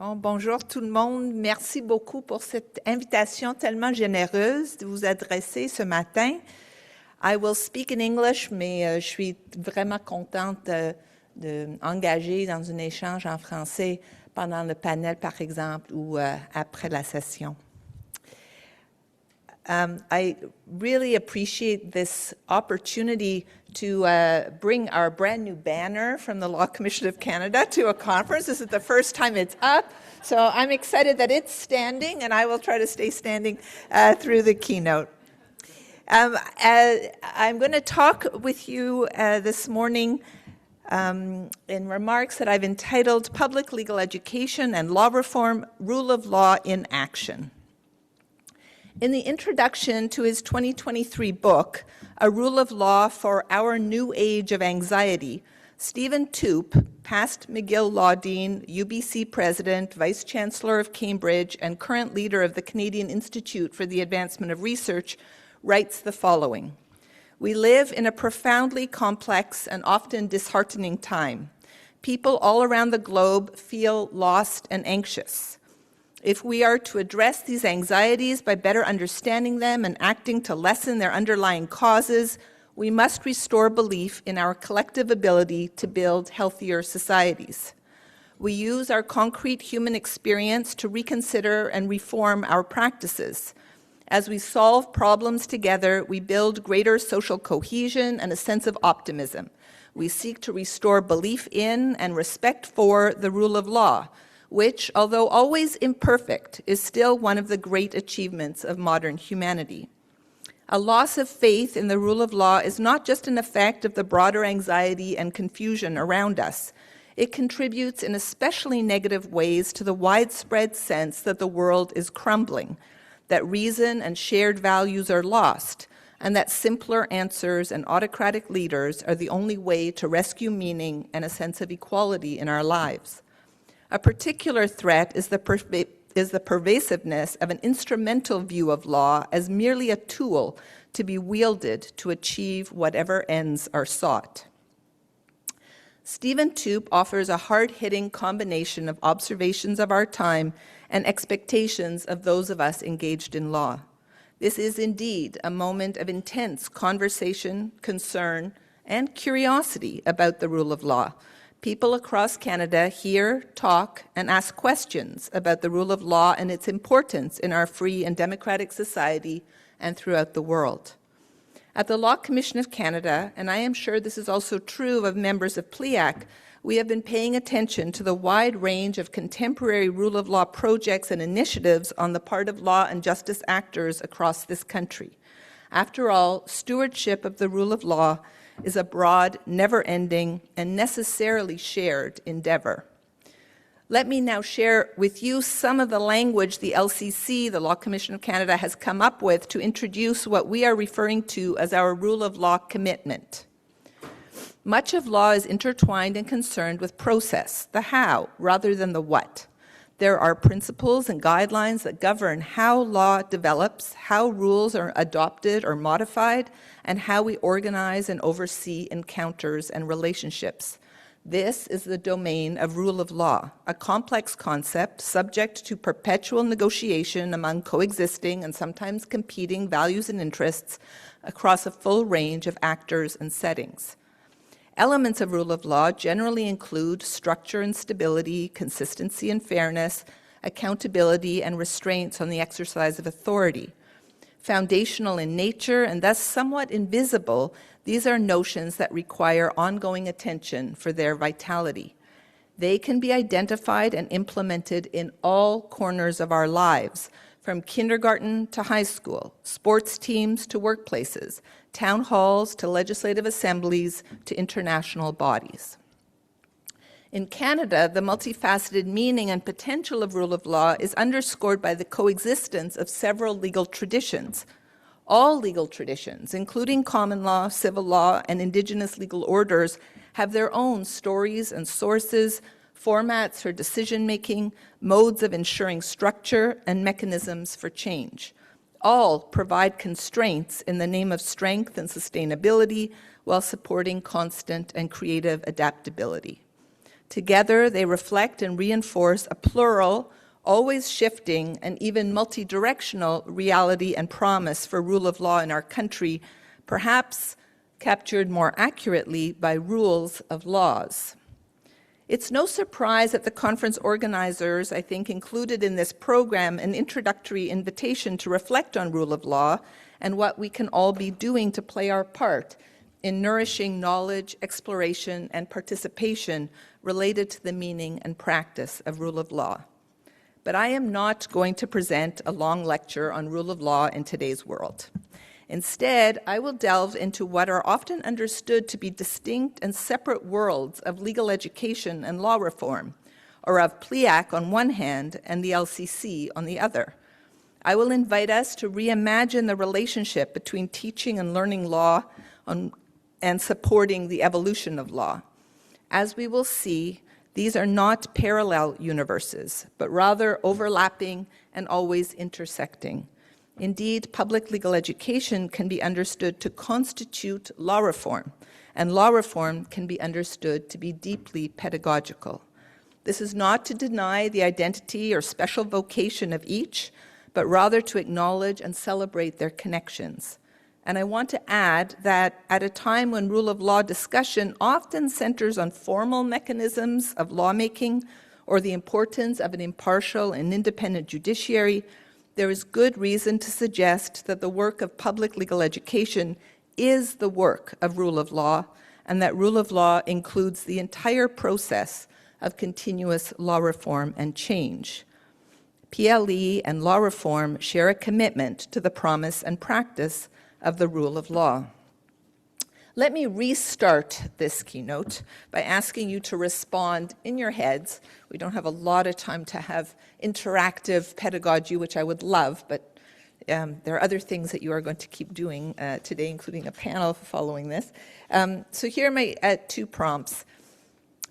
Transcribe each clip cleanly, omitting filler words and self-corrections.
Bon, bonjour tout le monde. Merci beaucoup pour cette invitation tellement généreuse de vous adresser ce matin. I will speak in English, mais je suis vraiment contente d'engager dans un échange en français pendant le panel, par exemple, ou après la session. I really appreciate this opportunity to bring our brand new banner from the Law Commission of Canada to a conference. This is the first time it's up, so I'm excited that it's standing, and I will try to stay standing through the keynote. I'm going to talk with you this morning in remarks that I've entitled Public Legal Education and Law Reform, Rule of Law in Action. In the introduction to his 2023 book, A Rule of Law for Our New Age of Anxiety, Stephen Toope, past McGill Law Dean, UBC President, Vice Chancellor of Cambridge, and current leader of the Canadian Institute for the Advancement of Research, writes the following: "We live in a profoundly complex and often disheartening time. People all around the globe feel lost and anxious. If we are to address these anxieties by better understanding them and acting to lessen their underlying causes, we must restore belief in our collective ability to build healthier societies. We use our concrete human experience to reconsider and reform our practices. As we solve problems together, we build greater social cohesion and a sense of optimism. We seek to restore belief in and respect for the rule of law, which, although always imperfect, is still one of the great achievements of modern humanity. A loss of faith in the rule of law is not just an effect of the broader anxiety and confusion around us. It contributes in especially negative ways to the widespread sense that the world is crumbling, that reason and shared values are lost, and that simpler answers and autocratic leaders are the only way to rescue meaning and a sense of equality in our lives. A particular threat is the pervasiveness of an instrumental view of law as merely a tool to be wielded to achieve whatever ends are sought." Stephen Toope offers a hard-hitting combination of observations of our time and expectations of those of us engaged in law. This is indeed a moment of intense conversation, concern, and curiosity about the rule of law. People across Canada hear, talk, and ask questions about the rule of law and its importance in our free and democratic society and throughout the world. At the Law Commission of Canada, and I am sure this is also true of members of PLEAC, we have been paying attention to the wide range of contemporary rule of law projects and initiatives on the part of law and justice actors across this country. After all, stewardship of the rule of law is a broad, never-ending, and necessarily shared endeavor. Let me now share with you some of the language the LCC, the Law Commission of Canada, has come up with to introduce what we are referring to as our rule of law commitment. Much of law is intertwined and concerned with process, the how, rather than the what. There are principles and guidelines that govern how law develops, how rules are adopted or modified, and how we organize and oversee encounters and relationships. This is the domain of rule of law, a complex concept subject to perpetual negotiation among coexisting and sometimes competing values and interests across a full range of actors and settings. Elements of rule of law generally include structure and stability, consistency and fairness, accountability, and restraints on the exercise of authority. Foundational in nature and thus somewhat invisible, these are notions that require ongoing attention for their vitality. They can be identified and implemented in all corners of our lives, from kindergarten to high school, sports teams to workplaces, town halls to legislative assemblies to international bodies. In Canada, the multifaceted meaning and potential of rule of law is underscored by the coexistence of several legal traditions. All legal traditions, including common law, civil law, and Indigenous legal orders, have their own stories and sources, formats for decision-making, modes of ensuring structure, and mechanisms for change. All provide constraints in the name of strength and sustainability while supporting constant and creative adaptability. Together, they reflect and reinforce a plural, always shifting, and even multi-directional reality and promise for rule of law in our country, perhaps captured more accurately by rules of laws. It's no surprise that the conference organizers, I think, included in this program an introductory invitation to reflect on rule of law and what we can all be doing to play our part in nourishing knowledge, exploration, and participation related to the meaning and practice of rule of law. But I am not going to present a long lecture on rule of law in today's world. Instead, I will delve into what are often understood to be distinct and separate worlds of legal education and law reform, or of PLEAC on one hand and the LCC on the other. I will invite us to reimagine the relationship between teaching and learning law and supporting the evolution of law. As we will see, these are not parallel universes, but rather overlapping and always intersecting. Indeed, public legal education can be understood to constitute law reform, and law reform can be understood to be deeply pedagogical. This is not to deny the identity or special vocation of each, but rather to acknowledge and celebrate their connections. And I want to add that at a time when rule of law discussion often centers on formal mechanisms of lawmaking or the importance of an impartial and independent judiciary, there is good reason to suggest that the work of public legal education is the work of rule of law, and that rule of law includes the entire process of continuous law reform and change. PLE and law reform share a commitment to the promise and practice of the rule of law. Let me restart this keynote by asking you to respond in your heads. We don't have a lot of time to have interactive pedagogy, which I would love, but there are other things that you are going to keep doing today, including a panel following this. So here are my 2 prompts.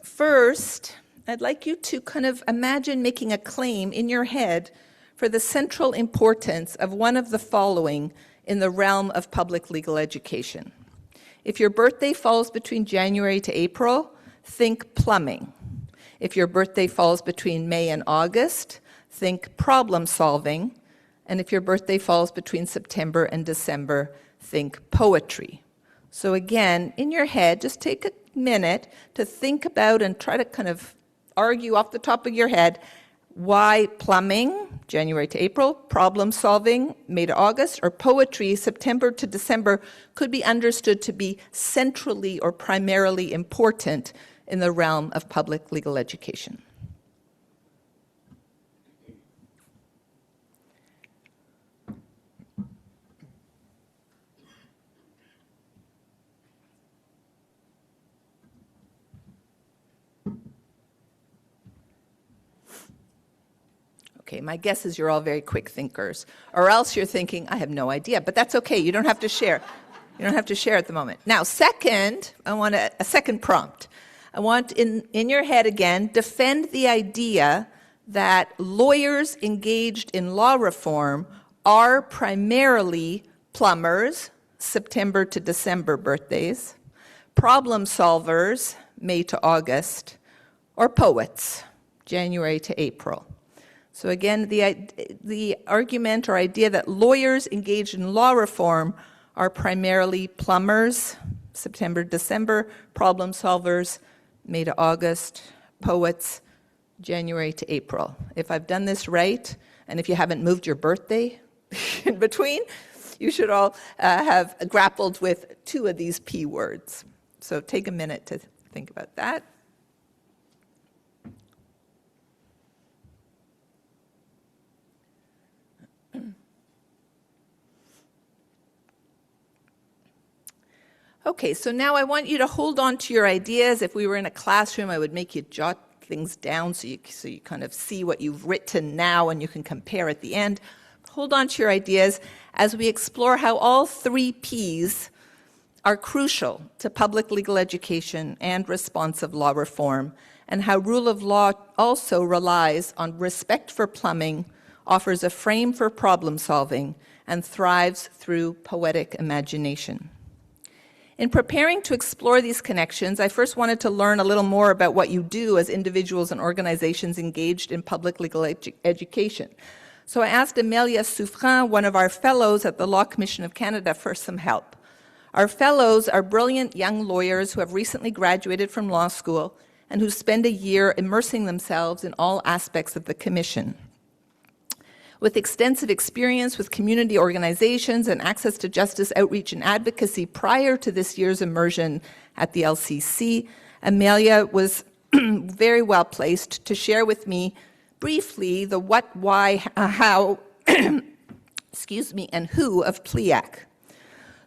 First, I'd like you to kind of imagine making a claim in your head for the central importance of one of the following in the realm of public legal education. If your birthday falls between January to April, think plumbing. If your birthday falls between May and August, think problem solving. And if your birthday falls between September and December, think poetry. So again, in your head, just take a minute to think about and try to kind of argue off the top of your head why plumbing, January to April, problem solving, May to August, or poetry, September to December, could be understood to be centrally or primarily important in the realm of public legal education. Okay, my guess is you're all very quick thinkers, or else you're thinking, I have no idea, but that's okay, you don't have to share. You don't have to share at the moment. Now, second, I want a second prompt. I want in your head again, defend the idea that lawyers engaged in law reform are primarily plumbers, September to December birthdays, problem solvers, May to August, or poets, January to April. So again, the argument or idea that lawyers engaged in law reform are primarily plumbers, September, December, problem solvers, May to August, poets, January to April. If I've done this right, and if you haven't moved your birthday in between, you should all have grappled with 2 of these P words. So take a minute to think about that. Okay, so now I want you to hold on to your ideas. If we were in a classroom, I would make you jot things down so you kind of see what you've written now and you can compare at the end. Hold on to your ideas as we explore how all 3 Ps are crucial to public legal education and responsive law reform, and how rule of law also relies on respect for plumbing, offers a frame for problem solving, and thrives through poetic imagination. In preparing to explore these connections, I first wanted to learn a little more about what you do as individuals and organizations engaged in public legal education. So I asked Amelia Souffrin, one of our fellows at the Law Commission of Canada, for some help. Our fellows are brilliant young lawyers who have recently graduated from law school and who spend a year immersing themselves in all aspects of the Commission. With extensive experience with community organizations and access to justice outreach and advocacy prior to this year's immersion at the LCC, Amelia was very well placed to share with me briefly the what, why, how, excuse me, and who of PLEAC.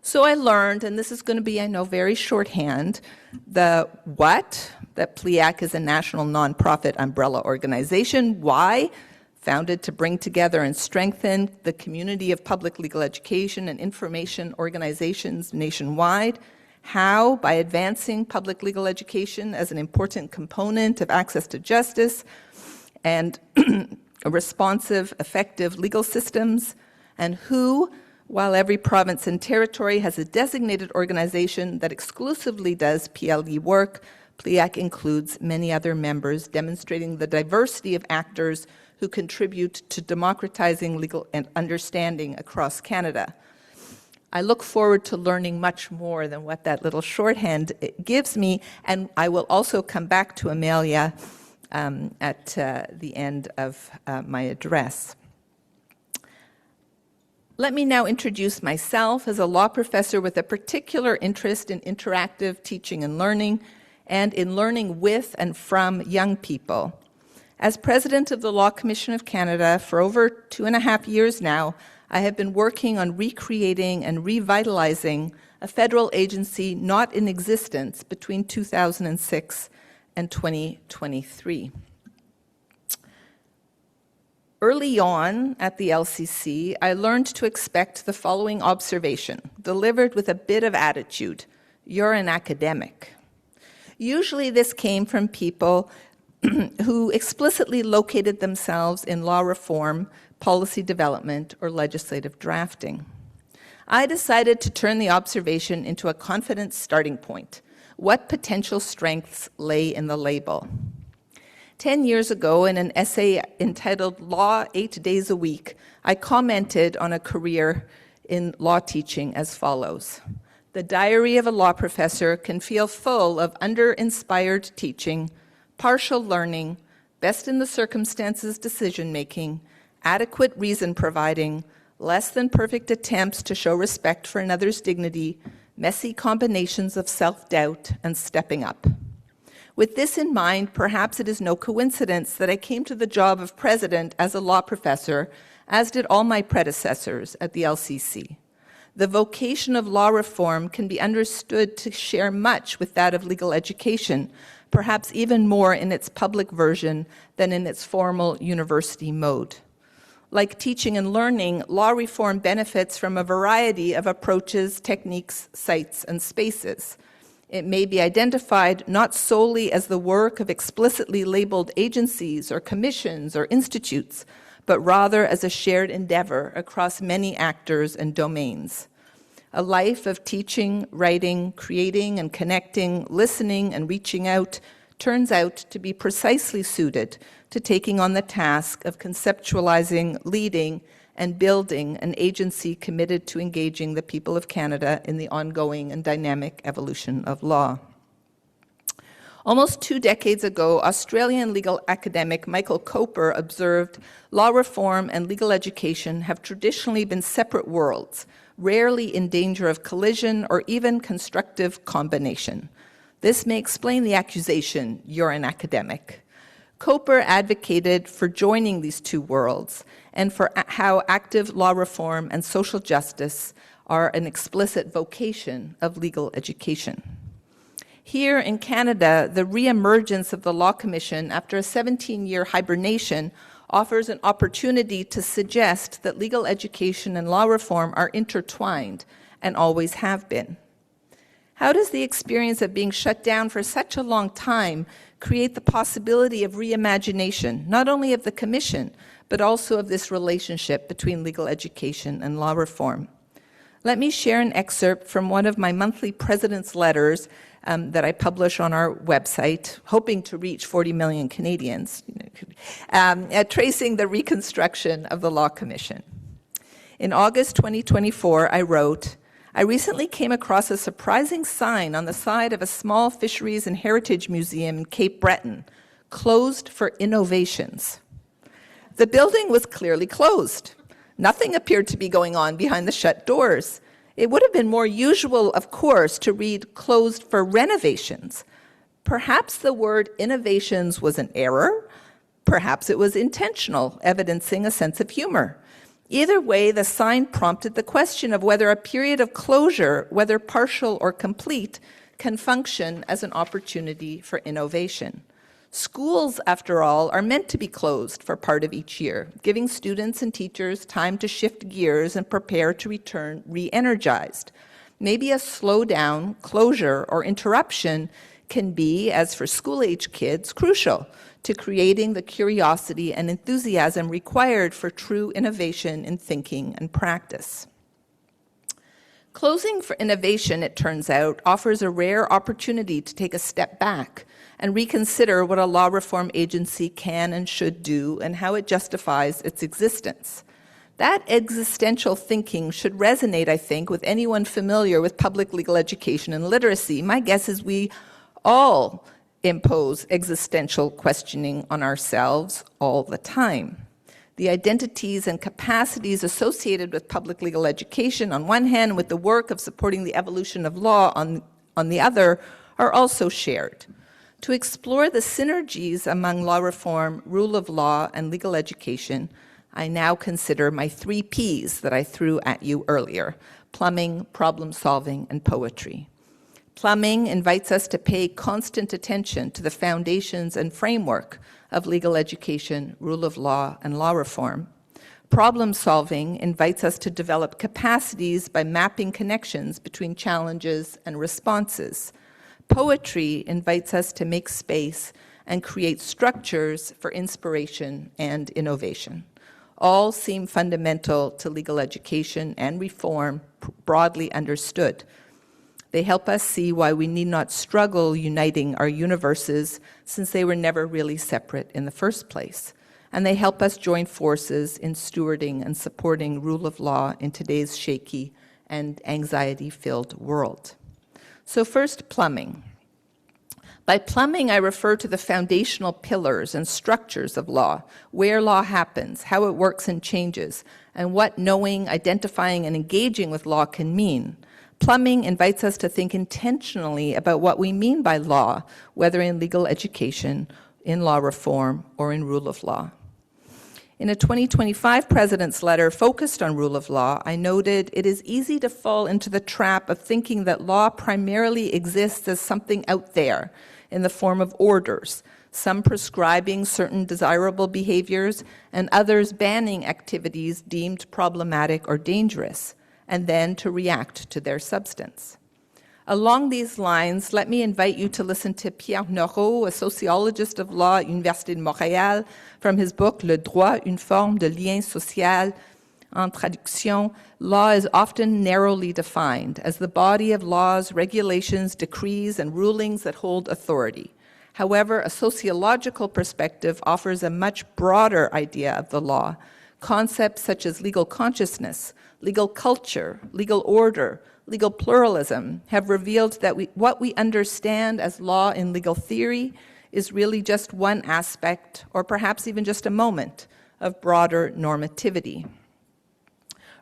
So I learned, and this is going to be, I know, very shorthand, the what, that PLEAC is a national nonprofit umbrella organization. Why? Founded to bring together and strengthen the community of public legal education and information organizations nationwide. How? By advancing public legal education as an important component of access to justice and responsive, effective legal systems. And who? While every province and territory has a designated organization that exclusively does PLE work, PLEAC includes many other members, demonstrating the diversity of actors who contribute to democratizing legal and understanding across Canada. I look forward to learning much more than what that little shorthand gives me, and I will also come back to Amelia at the end of my address. Let me now introduce myself as a law professor with a particular interest in interactive teaching and learning, and in learning with and from young people. As president of the Law Commission of Canada for over 2.5 years now, I have been working on recreating and revitalizing a federal agency not in existence between 2006 and 2023. Early on at the LCC, I learned to expect the following observation, delivered with a bit of attitude: you're an academic. Usually this came from people who explicitly located themselves in law reform, policy development, or legislative drafting. I decided to turn the observation into a confident starting point. What potential strengths lay in the label? 10 years ago, in an essay entitled Law 8 Days a Week, I commented on a career in law teaching as follows: the diary of a law professor can feel full of under-inspired teaching, partial learning, best in the circumstances decision-making, adequate reason providing, less than perfect attempts to show respect for another's dignity, messy combinations of self-doubt, and stepping up. With this in mind, perhaps it is no coincidence that I came to the job of president as a law professor, as did all my predecessors at the LCC. The vocation of law reform can be understood to share much with that of legal education, perhaps even more in its public version than in its formal university mode. Like teaching and learning, law reform benefits from a variety of approaches, techniques, sites, and spaces. It may be identified not solely as the work of explicitly labeled agencies or commissions or institutes, but rather as a shared endeavor across many actors and domains. A life of teaching, writing, creating and connecting, listening and reaching out turns out to be precisely suited to taking on the task of conceptualizing, leading, and building an agency committed to engaging the people of Canada in the ongoing and dynamic evolution of law. Almost 2 decades ago, Australian legal academic Michael Coper observed, law reform and legal education have traditionally been separate worlds, rarely in danger of collision or even constructive combination. This may explain the accusation, you're an academic. Coper advocated for joining these two worlds and for how active law reform and social justice are an explicit vocation of legal education. Here in Canada, the re-emergence of the Law Commission after a 17-year hibernation offers an opportunity to suggest that legal education and law reform are intertwined and always have been. How does the experience of being shut down for such a long time create the possibility of reimagination, not only of the Commission, but also of this relationship between legal education and law reform? Let me share an excerpt from one of my monthly President's Letters that I publish on our website, hoping to reach 40 million Canadians, tracing the reconstruction of the Law Commission. In August 2024, I wrote, I recently came across a surprising sign on the side of a small fisheries and heritage museum in Cape Breton, closed for innovations. The building was clearly closed. Nothing appeared to be going on behind the shut doors. It would have been more usual, of course, to read closed for renovations. Perhaps the word innovations was an error. Perhaps it was intentional, evidencing a sense of humor. Either way, the sign prompted the question of whether a period of closure, whether partial or complete, can function as an opportunity for innovation. Schools, after all, are meant to be closed for part of each year, giving students and teachers time to shift gears and prepare to return re-energized. Maybe a slowdown, closure, or interruption can be, as for school-age kids, crucial to creating the curiosity and enthusiasm required for true innovation in thinking and practice. Closing for innovation, it turns out, offers a rare opportunity to take a step back and reconsider what a law reform agency can and should do and how it justifies its existence. That existential thinking should resonate, I think, with anyone familiar with public legal education and literacy. My guess is we all impose existential questioning on ourselves all the time. The identities and capacities associated with public legal education on one hand, and with the work of supporting the evolution of law on the other, are also shared. To explore the synergies among law reform, rule of law, and legal education, I now consider my 3 Ps that I threw at you earlier: plumbing, problem solving, and poetry. Plumbing invites us to pay constant attention to the foundations and framework of legal education, rule of law, and law reform. Problem solving invites us to develop capacities by mapping connections between challenges and responses. Poetry invites us to make space and create structures for inspiration and innovation. All seem fundamental to legal education and reform, broadly understood. They help us see why we need not struggle uniting our universes, since they were never really separate in the first place. And they help us join forces in stewarding and supporting rule of law in today's shaky and anxiety-filled world. So first, plumbing. By plumbing, I refer to the foundational pillars and structures of law, where law happens, how it works and changes, and what knowing, identifying, and engaging with law can mean. Plumbing invites us to think intentionally about what we mean by law, whether in legal education, in law reform, or in rule of law. In a 2025 President's Letter focused on rule of law, I noted it is easy to fall into the trap of thinking that law primarily exists as something out there in the form of orders, some prescribing certain desirable behaviors and others banning activities deemed problematic or dangerous, and then to react to their substance. Along these lines, let me invite you to listen to Pierre Noreau, a sociologist of law at Université de Montréal, from his book Le droit, une forme de lien social. En traduction, law is often narrowly defined as the body of laws, regulations, decrees, and rulings that hold authority. However, a sociological perspective offers a much broader idea of the law. Concepts such as legal consciousness, legal culture, legal order, legal pluralism have revealed that what we understand as law in legal theory is really just one aspect, or perhaps even just a moment, of broader normativity.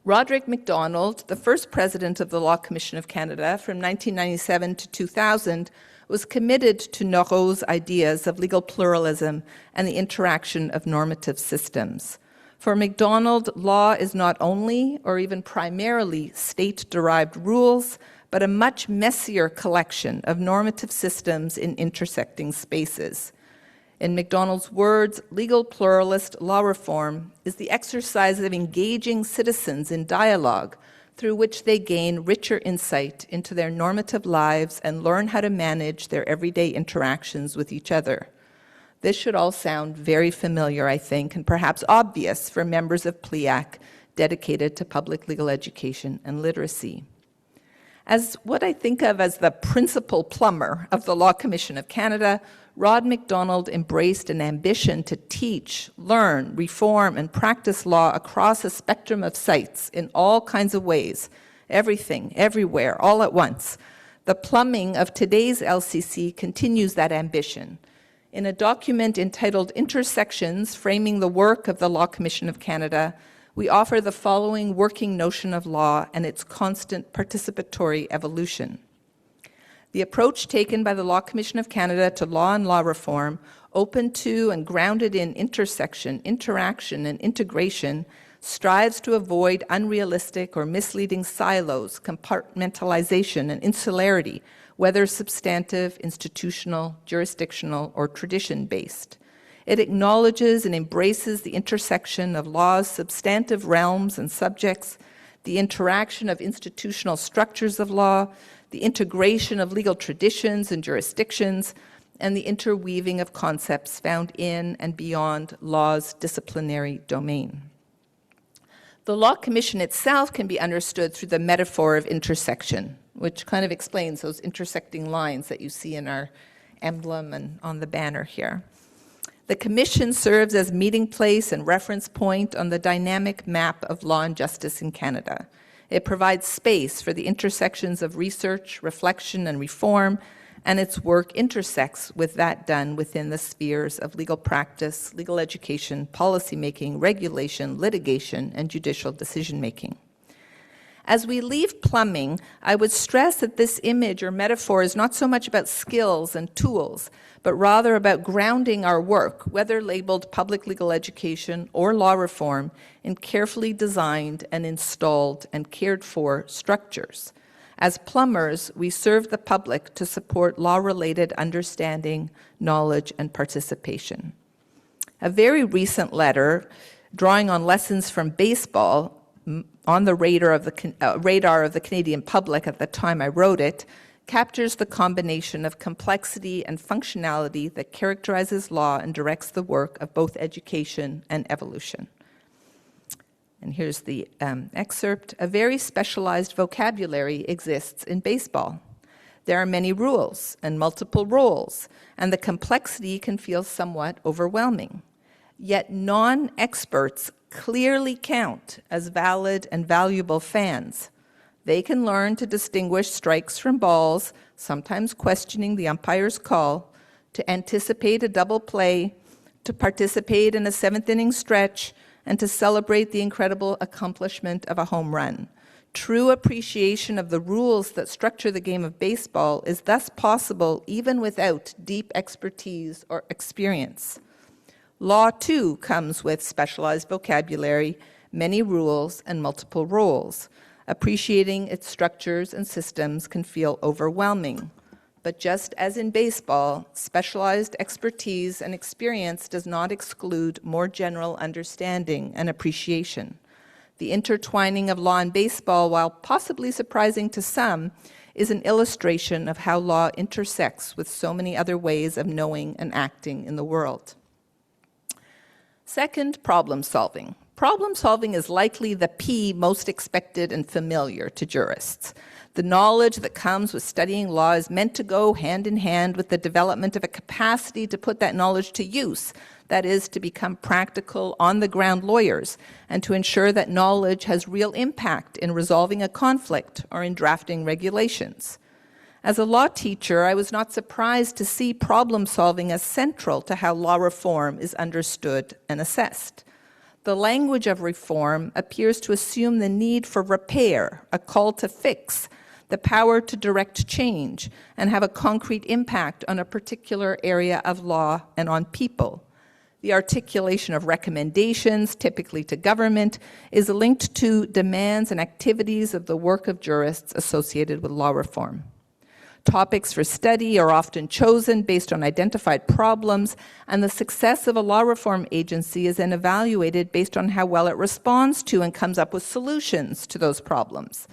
Roderick MacDonald, the first president of the Law Commission of Canada from 1997 to 2000, was committed to Noreau's ideas of legal pluralism and the interaction of normative systems. For MacDonald, law is not only, or even primarily, state-derived rules, but a much messier collection of normative systems in intersecting spaces. In MacDonald's words, legal pluralist law reform is the exercise of engaging citizens in dialogue through which they gain richer insight into their normative lives and learn how to manage their everyday interactions with each other. This should all sound very familiar, I think, and perhaps obvious for members of PLEAC, dedicated to public legal education and literacy. As what I think of as the principal plumber of the Law Commission of Canada, Rod MacDonald embraced an ambition to teach, learn, reform, and practice law across a spectrum of sites in all kinds of ways, everything, everywhere, all at once. The plumbing of today's LCC continues that ambition. In a document entitled Intersections, Framing the Work of the Law Commission of Canada, we offer the following working notion of law and its constant participatory evolution. The approach taken by the Law Commission of Canada to law and law reform, open to and grounded in intersection, interaction, and integration, strives to avoid unrealistic or misleading silos, compartmentalization, and insularity, whether substantive, institutional, jurisdictional, or tradition-based. It acknowledges and embraces the intersection of law's substantive realms and subjects, the interaction of institutional structures of law, the integration of legal traditions and jurisdictions, and the interweaving of concepts found in and beyond law's disciplinary domain. The Law Commission itself can be understood through the metaphor of intersection, which kind of explains those intersecting lines that you see in our emblem and on the banner here. The Commission serves as meeting place and reference point on the dynamic map of law and justice in Canada. It provides space for the intersections of research, reflection, and reform, and its work intersects with that done within the spheres of legal practice, legal education, policymaking, regulation, litigation, and judicial decision-making. As we leave plumbing, I would stress that this image or metaphor is not so much about skills and tools, but rather about grounding our work, whether labeled public legal education or law reform, in carefully designed and installed and cared for structures. As plumbers, we serve the public to support law-related understanding, knowledge, and participation. A very recent letter, drawing on lessons from baseball, on the radar of the Canadian public at the time I wrote it, captures the combination of complexity and functionality that characterizes law and directs the work of both education and evolution. And here's the excerpt. A very specialized vocabulary exists in baseball. There are many rules and multiple roles, and the complexity can feel somewhat overwhelming. Yet non-experts clearly count as valid and valuable fans. They can learn to distinguish strikes from balls, sometimes questioning the umpire's call, to anticipate a double play, to participate in a seventh-inning stretch, and to celebrate the incredible accomplishment of a home run. True appreciation of the rules that structure the game of baseball is thus possible even without deep expertise or experience. Law, too, comes with specialized vocabulary, many rules, and multiple roles. Appreciating its structures and systems can feel overwhelming. But just as in baseball, specialized expertise and experience does not exclude more general understanding and appreciation. The intertwining of law and baseball, while possibly surprising to some, is an illustration of how law intersects with so many other ways of knowing and acting in the world. Second, problem solving. Problem solving is likely the P most expected and familiar to jurists. The knowledge that comes with studying law is meant to go hand in hand with the development of a capacity to put that knowledge to use, that is, to become practical, on-the-ground lawyers, and to ensure that knowledge has real impact in resolving a conflict or in drafting regulations. As a law teacher, I was not surprised to see problem solving as central to how law reform is understood and assessed. The language of reform appears to assume the need for repair, a call to fix, the power to direct change, and have a concrete impact on a particular area of law and on people. The articulation of recommendations, typically to government, is linked to demands and activities of the work of jurists associated with law reform. Topics for study are often chosen based on identified problems, and the success of a law reform agency is then evaluated based on how well it responds to and comes up with solutions to those problems.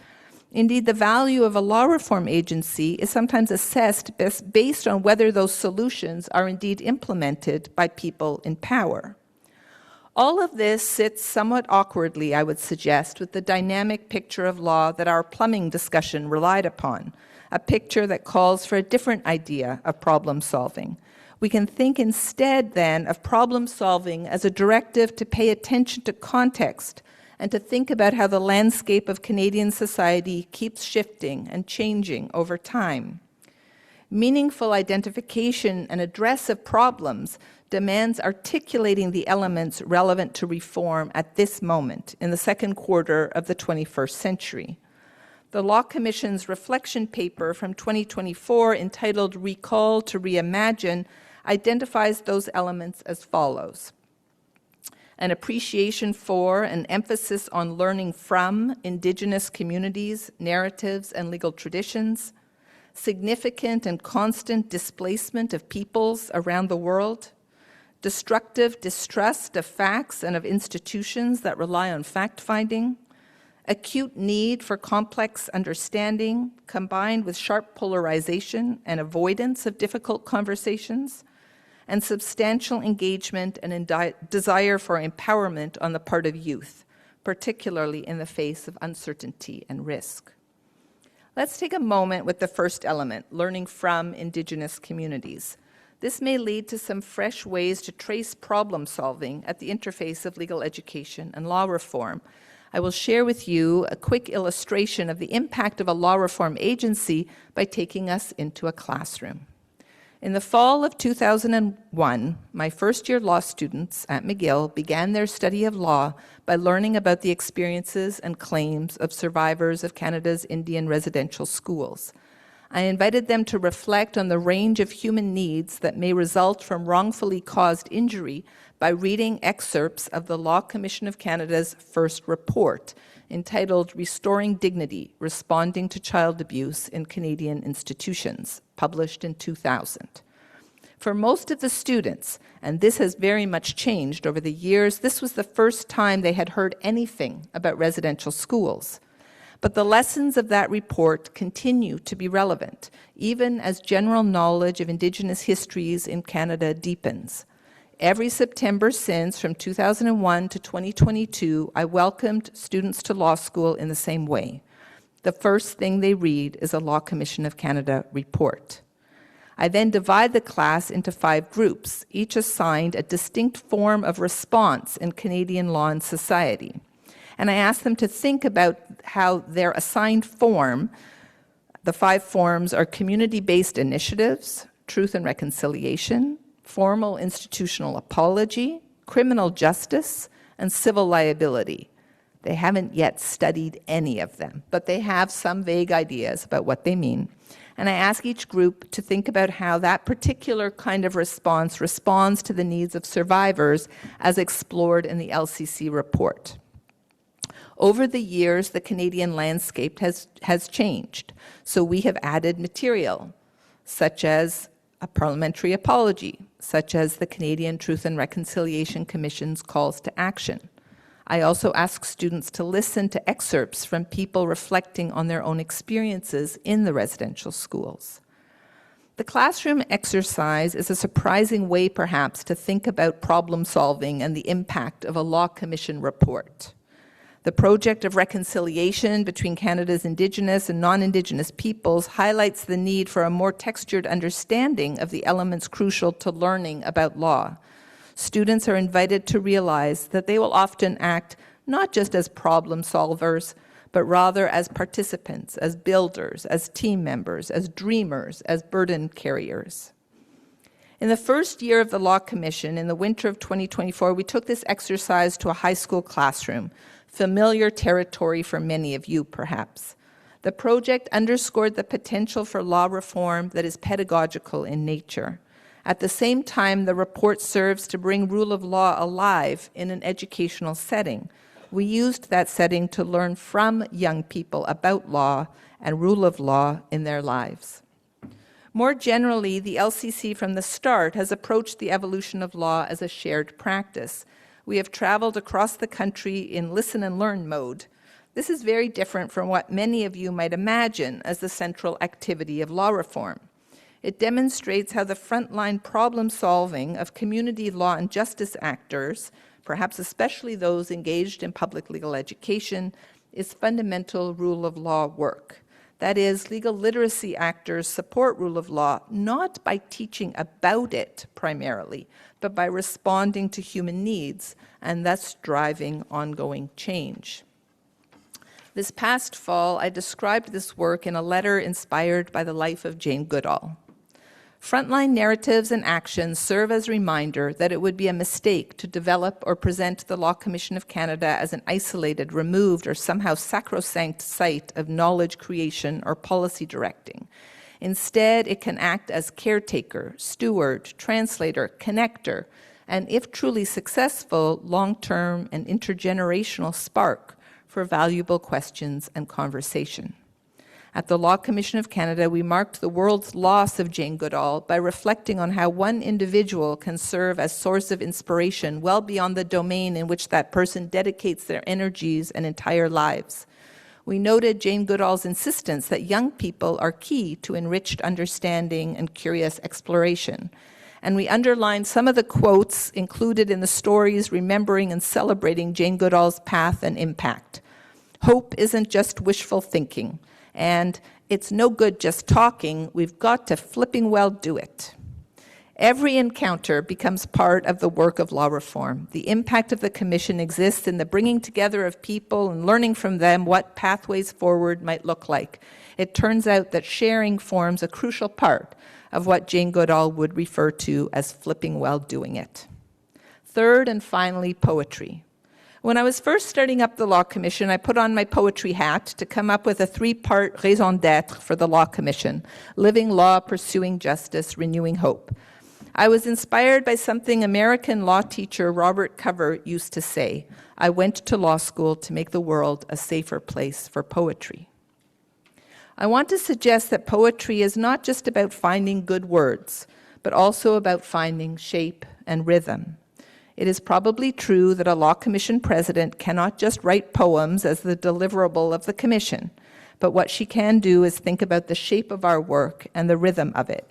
Indeed, the value of a law reform agency is sometimes assessed based on whether those solutions are indeed implemented by people in power. All of this sits somewhat awkwardly, I would suggest, with the dynamic picture of law that our plumbing discussion relied upon, a picture that calls for a different idea of problem solving. We can think instead, then, of problem solving as a directive to pay attention to context and to think about how the landscape of Canadian society keeps shifting and changing over time. Meaningful identification and address of problems demands articulating the elements relevant to reform at this moment, in the second quarter of the 21st century. The Law Commission's reflection paper from 2024, entitled Recall to Reimagine, identifies those elements as follows: an appreciation for and emphasis on learning from Indigenous communities, narratives, and legal traditions, significant and constant displacement of peoples around the world, destructive distrust of facts and of institutions that rely on fact-finding, acute need for complex understanding combined with sharp polarization and avoidance of difficult conversations, and substantial engagement and desire for empowerment on the part of youth, particularly in the face of uncertainty and risk. Let's take a moment with the first element, learning from Indigenous communities. This may lead to some fresh ways to trace problem solving at the interface of legal education and law reform. I will share with you a quick illustration of the impact of a law reform agency by taking us into a classroom. In the fall of 2001, my first-year law students at McGill began their study of law by learning about the experiences and claims of survivors of Canada's Indian residential schools. I invited them to reflect on the range of human needs that may result from wrongfully caused injury by reading excerpts of the Law Commission of Canada's first report, entitled Restoring Dignity, Responding to Child Abuse in Canadian Institutions, published in 2000. For most of the students, and this has very much changed over the years, this was the first time they had heard anything about residential schools. But the lessons of that report continue to be relevant, even as general knowledge of Indigenous histories in Canada deepens. Every September since, from 2001 to 2022, I welcomed students to law school in the same way. The first thing they read is a Law Commission of Canada report. I then divide the class into 5 groups, each assigned a distinct form of response in Canadian law and society. And I ask them to think about how their assigned form, the 5 forms are community-based initiatives, truth and reconciliation, formal institutional apology, criminal justice, and civil liability. They haven't yet studied any of them, but they have some vague ideas about what they mean. And I ask each group to think about how that particular kind of response responds to the needs of survivors as explored in the LCC report. Over the years, the Canadian landscape has changed, so we have added material, such as a parliamentary apology, such as the Canadian Truth and Reconciliation Commission's calls to action. I also ask students to listen to excerpts from people reflecting on their own experiences in the residential schools. The classroom exercise is a surprising way, perhaps, to think about problem solving and the impact of a Law Commission report. The project of reconciliation between Canada's Indigenous and non-Indigenous peoples highlights the need for a more textured understanding of the elements crucial to learning about law. Students are invited to realize that they will often act not just as problem solvers, but rather as participants, as builders, as team members, as dreamers, as burden carriers. In the first year of the Law Commission, in the winter of 2024, we took this exercise to a high school classroom, familiar territory for many of you, perhaps. The project underscored the potential for law reform that is pedagogical in nature. At the same time, the report serves to bring rule of law alive in an educational setting. We used that setting to learn from young people about law and rule of law in their lives. More generally, the LCC from the start has approached the evolution of law as a shared practice. We have traveled across the country in listen and learn mode. This is very different from what many of you might imagine as the central activity of law reform. It demonstrates how the frontline problem solving of community law and justice actors, perhaps especially those engaged in public legal education, is fundamental rule of law work. That is, legal literacy actors support rule of law not by teaching about it primarily, but by responding to human needs and thus driving ongoing change. This past fall, I described this work in a letter inspired by the life of Jane Goodall. Frontline narratives and actions serve as a reminder that it would be a mistake to develop or present the Law Commission of Canada as an isolated, removed, or somehow sacrosanct site of knowledge creation or policy directing. Instead, it can act as caretaker, steward, translator, connector, and if truly successful, long-term and intergenerational spark for valuable questions and conversation. At the Law Commission of Canada, we marked the world's loss of Jane Goodall by reflecting on how one individual can serve as source of inspiration well beyond the domain in which that person dedicates their energies and entire lives. We noted Jane Goodall's insistence that young people are key to enriched understanding and curious exploration. And we underlined some of the quotes included in the stories remembering and celebrating Jane Goodall's path and impact. Hope isn't just wishful thinking. And it's no good just talking, we've got to flipping well do it. Every encounter becomes part of the work of law reform. The impact of the Commission exists in the bringing together of people and learning from them what pathways forward might look like. It turns out that sharing forms a crucial part of what Jane Goodall would refer to as flipping well doing it. Third and finally, poetry. When I was first starting up the Law Commission, I put on my poetry hat to come up with a 3-part raison d'être for the Law Commission: living law, pursuing justice, renewing hope. I was inspired by something American law teacher Robert Cover used to say: I went to law school to make the world a safer place for poetry. I want to suggest that poetry is not just about finding good words, but also about finding shape and rhythm. It is probably true that a Law Commission president cannot just write poems as the deliverable of the Commission, but what she can do is think about the shape of our work and the rhythm of it.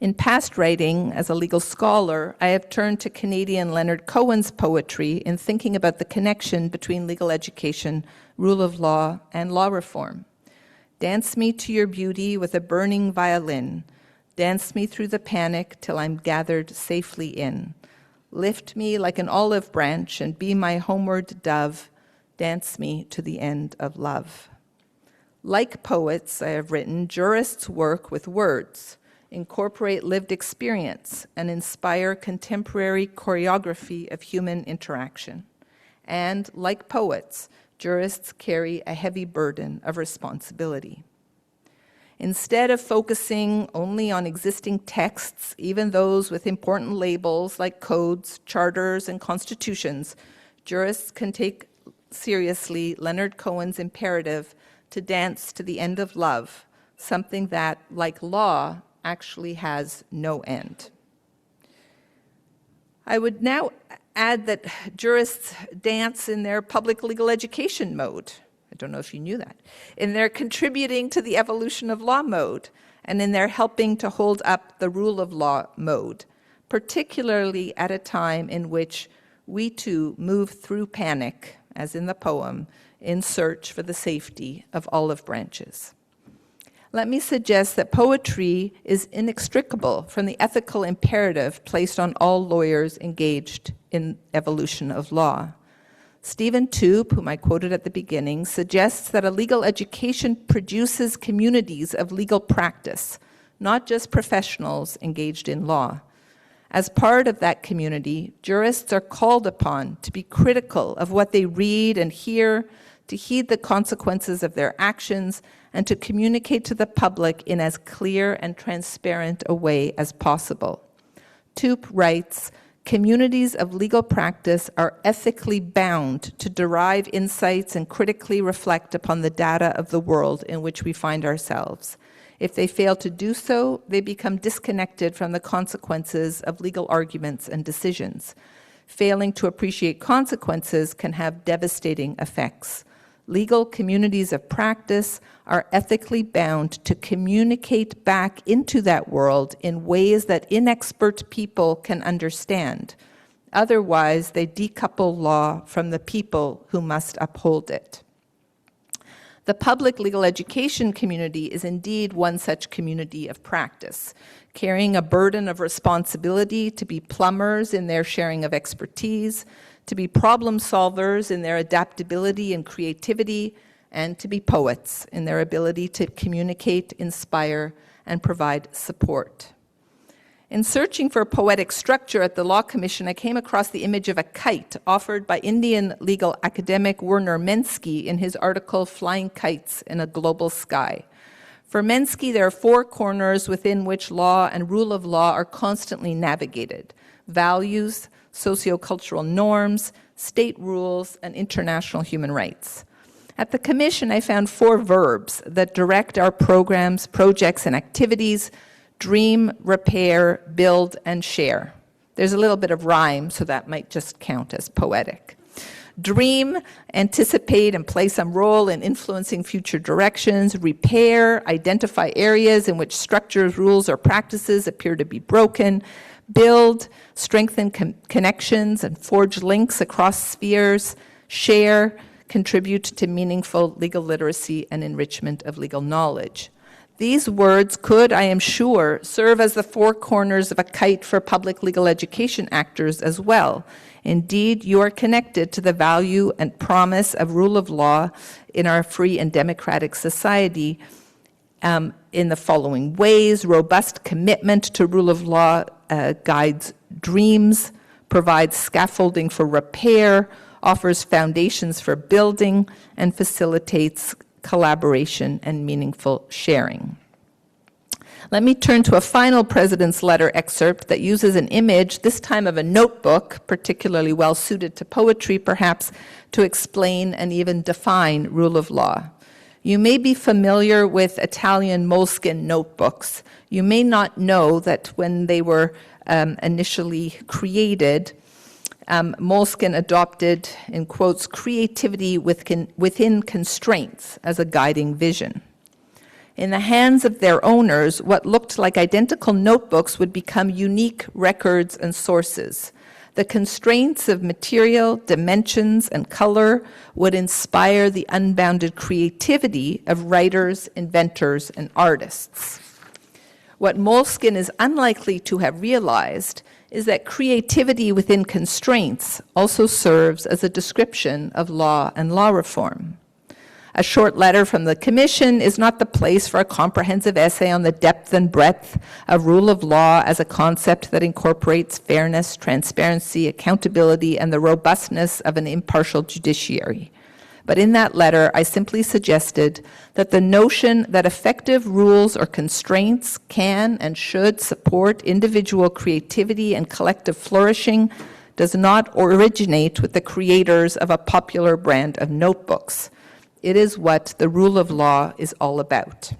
In past writing, as a legal scholar, I have turned to Canadian Leonard Cohen's poetry in thinking about the connection between legal education, rule of law, and law reform. Dance me to your beauty with a burning violin. Dance me through the panic till I'm gathered safely in. Lift me like an olive branch and be my homeward dove. Dance me to the end of love. Like poets, I have written, jurists work with words, incorporate lived experience, and inspire contemporary choreography of human interaction. And like poets, jurists carry a heavy burden of responsibility. Instead of focusing only on existing texts, even those with important labels like codes, charters, and constitutions, jurists can take seriously Leonard Cohen's imperative to dance to the end of love, something that, like law, actually has no end. I would now add that jurists dance in their public legal education mode. I don't know if you knew that. In their contributing to the evolution of law mode, and in their helping to hold up the rule of law mode, particularly at a time in which we too move through panic, as in the poem, in search for the safety of olive branches. Let me suggest that poetry is inextricable from the ethical imperative placed on all lawyers engaged in evolution of law. Stephen Toop, whom I quoted at the beginning, suggests that a legal education produces communities of legal practice, not just professionals engaged in law. As part of that community, jurists are called upon to be critical of what they read and hear, to heed the consequences of their actions, and to communicate to the public in as clear and transparent a way as possible. Toop writes, communities of legal practice are ethically bound to derive insights and critically reflect upon the data of the world in which we find ourselves. If they fail to do so, they become disconnected from the consequences of legal arguments and decisions. Failing to appreciate consequences can have devastating effects. Legal communities of practice are ethically bound to communicate back into that world in ways that inexpert people can understand. Otherwise, they decouple law from the people who must uphold it. The public legal education community is indeed one such community of practice, carrying a burden of responsibility to be plumbers in their sharing of expertise, to be problem solvers in their adaptability and creativity, and to be poets in their ability to communicate, inspire, and provide support. In searching for poetic structure at the Law Commission, I came across the image of a kite offered by Indian legal academic Werner Menski in his article, Flying Kites in a Global Sky. For Menski, there are four corners within which law and rule of law are constantly navigated: values, sociocultural norms, state rules, and international human rights. At the Commission, I found four verbs that direct our programs, projects, and activities: dream, repair, build, and share. There's a little bit of rhyme, so that might just count as poetic. Dream, anticipate and play some role in influencing future directions. Repair, identify areas in which structures, rules, or practices appear to be broken. Build, strengthen connections and forge links across spheres. Share, contribute to meaningful legal literacy and enrichment of legal knowledge. These words could, I am sure, serve as the four corners of a kite for public legal education actors as well. Indeed, you are connected to the value and promise of rule of law in our free and democratic society in the following ways: robust commitment to rule of law guides dreams, provides scaffolding for repair, offers foundations for building, and facilitates collaboration and meaningful sharing. Let me turn to a final President's Letter excerpt that uses an image, this time of a notebook, particularly well suited to poetry perhaps, to explain and even define rule of law. You may be familiar with Italian Moleskine notebooks. You may not know that when they were initially created, Moleskine adopted, in quotes, creativity within constraints as a guiding vision. In the hands of their owners, what looked like identical notebooks would become unique records and sources. The constraints of material, dimensions, and color would inspire the unbounded creativity of writers, inventors, and artists. What Moleskine is unlikely to have realized is that creativity within constraints also serves as a description of law and law reform. A short letter from the Commission is not the place for a comprehensive essay on the depth and breadth of rule of law as a concept that incorporates fairness, transparency, accountability, and the robustness of an impartial judiciary. But in that letter, I simply suggested that the notion that effective rules or constraints can and should support individual creativity and collective flourishing does not originate with the creators of a popular brand of notebooks. It is what the rule of law is all about.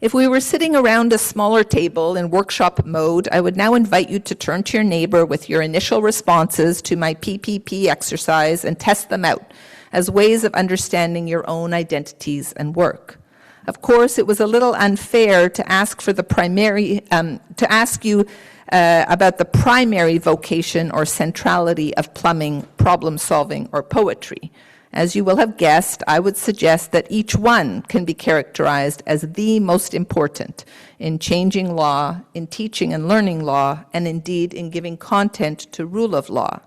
If we were sitting around a smaller table in workshop mode, I would now invite you to turn to your neighbor with your initial responses to my PPP exercise and test them out as ways of understanding your own identities and work. Of course, it was a little unfair to ask for the to ask you about the primary vocation or centrality of plumbing, problem solving, or poetry. As you will have guessed, I would suggest that each one can be characterized as the most important in changing law, in teaching and learning law, and indeed in giving content to rule of law.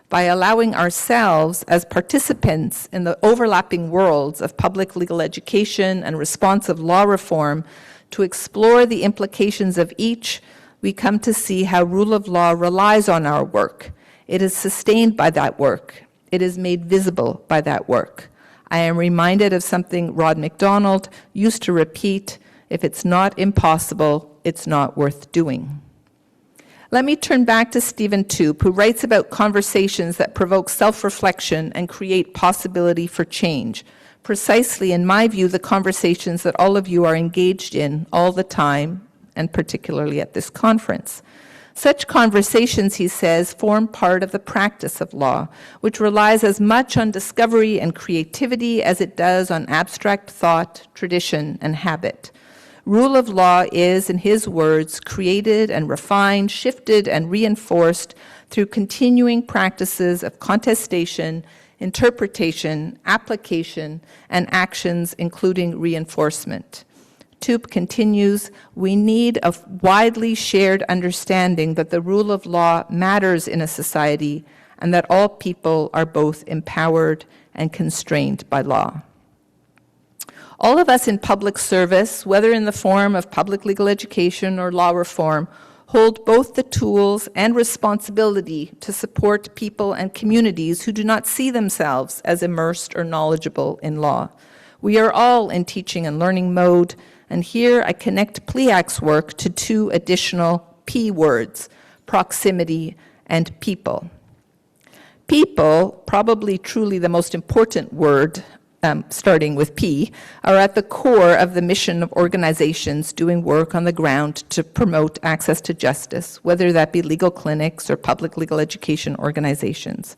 By allowing ourselves as participants in the overlapping worlds of public legal education and responsive law reform to explore the implications of each, we come to see how rule of law relies on our work. It is sustained by that work. It is made visible by that work. I am reminded of something Rod MacDonald used to repeat: if it's not impossible, it's not worth doing. Let me turn back to Stephen Toop, who writes about conversations that provoke self-reflection and create possibility for change. Precisely, in my view, the conversations that all of you are engaged in all the time, and particularly at this conference. Such conversations, he says, form part of the practice of law, which relies as much on discovery and creativity as it does on abstract thought, tradition, and habit. Rule of law is, in his words, created and refined, shifted and reinforced through continuing practices of contestation, interpretation, application, and actions, including reinforcement. Toop continues, we need a widely shared understanding that the rule of law matters in a society and that all people are both empowered and constrained by law. All of us in public service, whether in the form of public legal education or law reform, hold both the tools and responsibility to support people and communities who do not see themselves as immersed or knowledgeable in law. We are all in teaching and learning mode, and here I connect PLEAC's work to two additional P words, proximity and people. People, probably truly the most important word, starting with P, are at the core of the mission of organizations doing work on the ground to promote access to justice, whether that be legal clinics or public legal education organizations.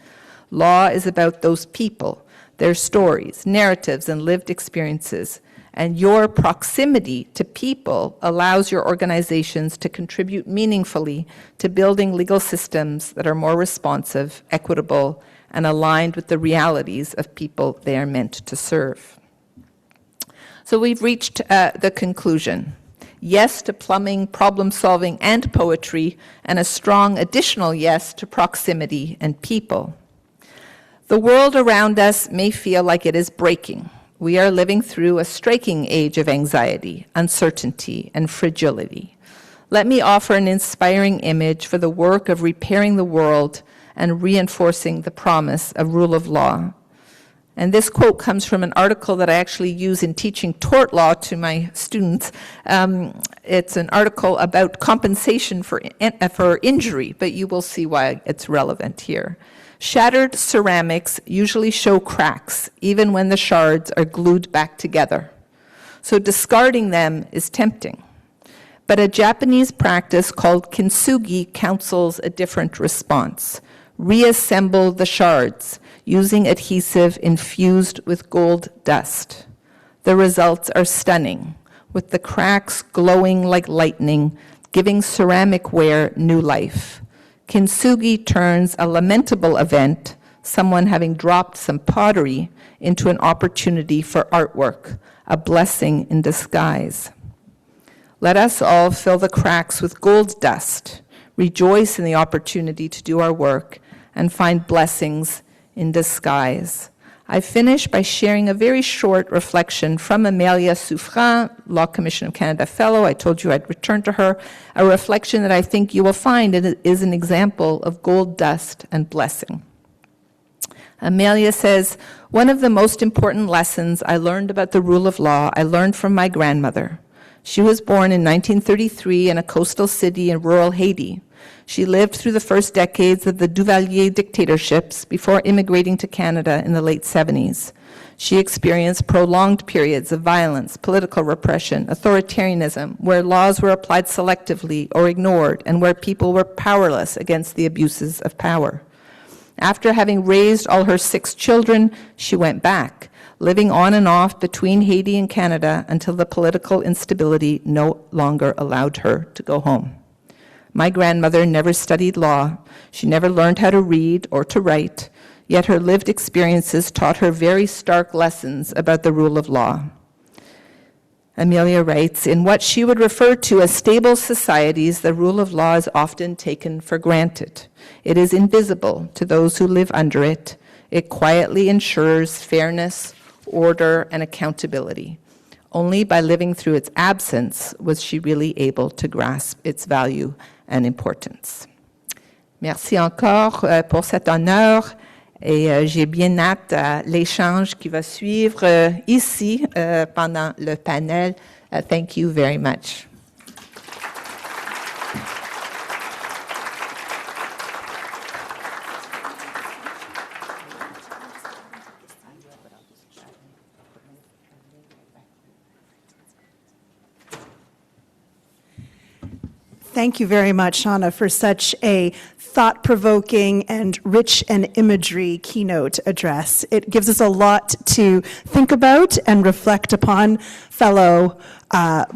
Law is about those people, their stories, narratives, and lived experiences, and your proximity to people allows your organizations to contribute meaningfully to building legal systems that are more responsive, equitable, and aligned with the realities of people they are meant to serve. So we've reached the conclusion. Yes to plumbing, problem solving, and poetry, and a strong additional yes to proximity and people. The world around us may feel like it is breaking. We are living through a striking age of anxiety, uncertainty, and fragility. Let me offer an inspiring image for the work of repairing the world and reinforcing the promise of rule of law. And this quote comes from an article that I actually use in teaching tort law to my students. It's an article about compensation for injury, but you will see why it's relevant here. Shattered ceramics usually show cracks, even when the shards are glued back together. So discarding them is tempting. But a Japanese practice called kintsugi counsels a different response. Reassemble the shards using adhesive infused with gold dust. The results are stunning, with the cracks glowing like lightning, giving ceramic ware new life. Kintsugi turns a lamentable event, someone having dropped some pottery, into an opportunity for artwork, a blessing in disguise. Let us all fill the cracks with gold dust, rejoice in the opportunity to do our work, and find blessings in disguise. I finish by sharing a very short reflection from Amelia Souffrin, Law Commission of Canada Fellow. I told you I'd return to her. A reflection that I think you will find is an example of gold dust and blessing. Amelia says, one of the most important lessons I learned about the rule of law I learned from my grandmother. She was born in 1933 in a coastal city in rural Haiti. She lived through the first decades of the Duvalier dictatorships before immigrating to Canada in the late 70s. She experienced prolonged periods of violence, political repression, authoritarianism, where laws were applied selectively or ignored, and where people were powerless against the abuses of power. After having raised all her 6 children, she went back, living on and off between Haiti and Canada until the political instability no longer allowed her to go home. My grandmother never studied law. She never learned how to read or to write, yet her lived experiences taught her very stark lessons about the rule of law. Amelia writes, in what she would refer to as stable societies, the rule of law is often taken for granted. It is invisible to those who live under it. It quietly ensures fairness, order, and accountability. Only by living through its absence was she really able to grasp its value and importance. Merci encore pour cet honneur et j'ai bien hâte à l'échange qui va suivre ici pendant le panel. Thank you very much. Thank you very much, Shauna, for such a thought-provoking and rich and imagery keynote address. It gives us a lot to think about and reflect upon, fellow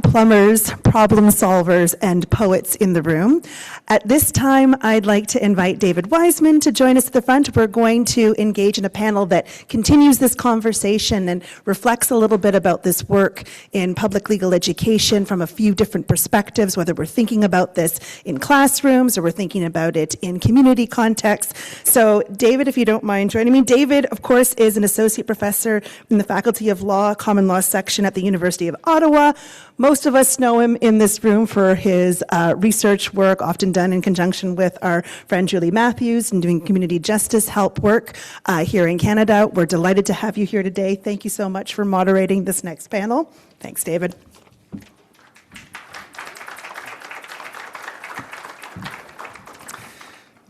plumbers, problem solvers, and poets in the room. At this time, I'd like to invite David Wiseman to join us at the front. We're going to engage in a panel that continues this conversation and reflects a little bit about this work in public legal education from a few different perspectives, whether we're thinking about this in classrooms or we're thinking about it in community contexts. So David, if you don't mind joining me. David, of course, is an associate professor in the Faculty of Law, Common Law section at the University of Ottawa. Most of us know him in this room for his research work, often done in conjunction with our friend Julie Matthews and doing community justice help work here in Canada. We're delighted to have you here today. Thank you so much for moderating this next panel. Thanks, David.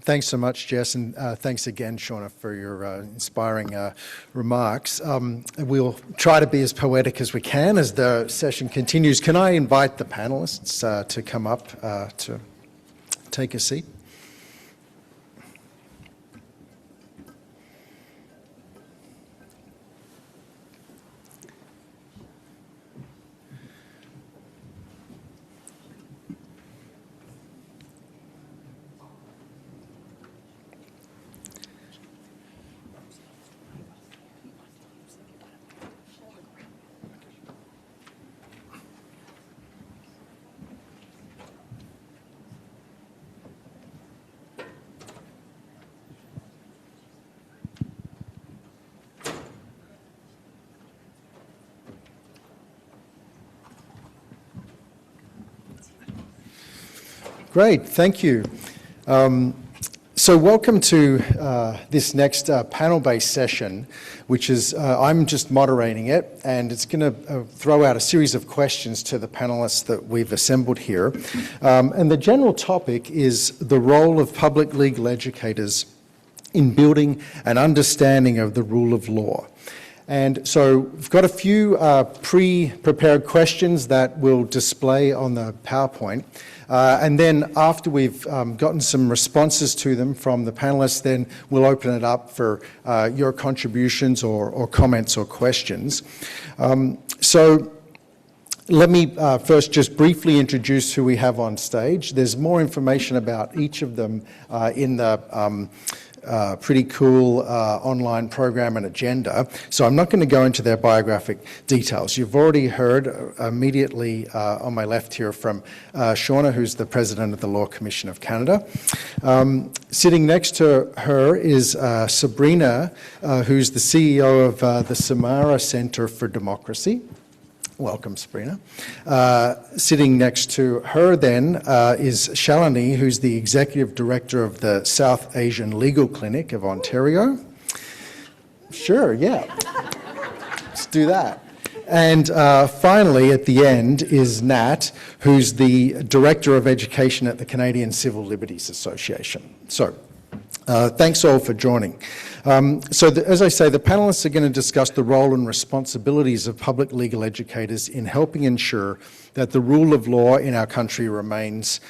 Thanks so much, Jess, and thanks again, Shauna, for your inspiring remarks. We'll try to be as poetic as we can as the session continues. Can I invite the panellists to come up to take a seat? Great, thank you. So welcome to this next panel-based session, which is, I'm just moderating it, and it's going to throw out a series of questions to the panelists that we've assembled here. And the general topic is the role of public legal educators in building an understanding of the rule of law. And so we've got a few pre-prepared questions that we'll display on the PowerPoint. And then after we've gotten some responses to them from the panelists, then we'll open it up for your contributions or comments or questions. So let me first just briefly introduce who we have on stage. There's more information about each of them in the pretty cool online program and agenda. So I'm not going to go into their biographic details. You've already heard immediately on my left here from Shauna, who's the president of the Law Commission of Canada. Sitting next to her is Sabrina, who's the CEO of the Samara Centre for Democracy. Welcome, Sabrina. Sitting next to her then is Shalini, who's the Executive Director of the South Asian Legal Clinic of Ontario. Sure, yeah. Let's do that. And finally, at the end, is Nat, who's the Director of Education at the Canadian Civil Liberties Association. So, thanks all for joining. As I say, the panelists are going to discuss the role and responsibilities of public legal educators in helping ensure that the rule of law in our country remains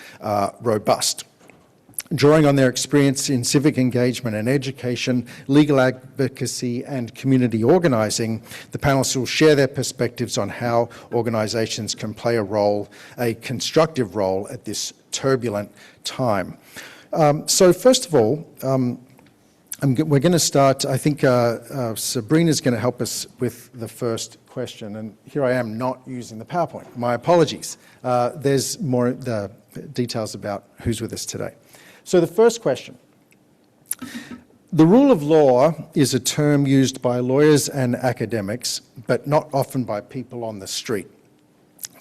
robust. Drawing on their experience in civic engagement and education, legal advocacy and community organising, the panelists will share their perspectives on how organisations can play a constructive role at this turbulent time. So first of all, we're going to start, I think Sabrina's going to help us with the first question, and here I am not using the PowerPoint. My apologies. There's more the details about who's with us today. So the first question. The rule of law is a term used by lawyers and academics, but not often by people on the street.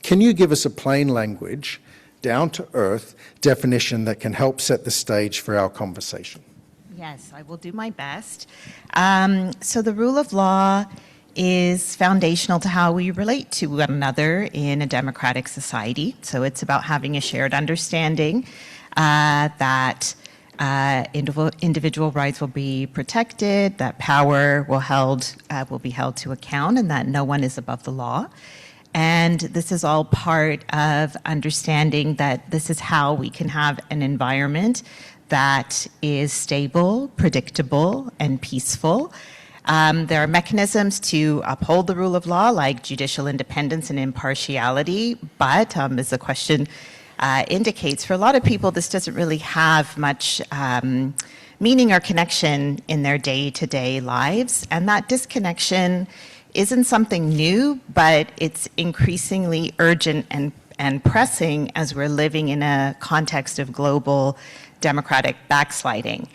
Can you give us a plain language, down-to-earth definition that can help set the stage for our conversation? Yes, I will do my best. So the rule of law is foundational to how we relate to one another in a democratic society. So it's about having a shared understanding that individual rights will be protected, that power will be held to account, and that no one is above the law. And this is all part of understanding that this is how we can have an environment that is stable, predictable, and peaceful. There are mechanisms to uphold the rule of law, like judicial independence and impartiality, but as the question indicates, for a lot of people, this doesn't really have much meaning or connection in their day-to-day lives, and that disconnection isn't something new, but it's increasingly urgent and pressing as we're living in a context of global democratic backsliding.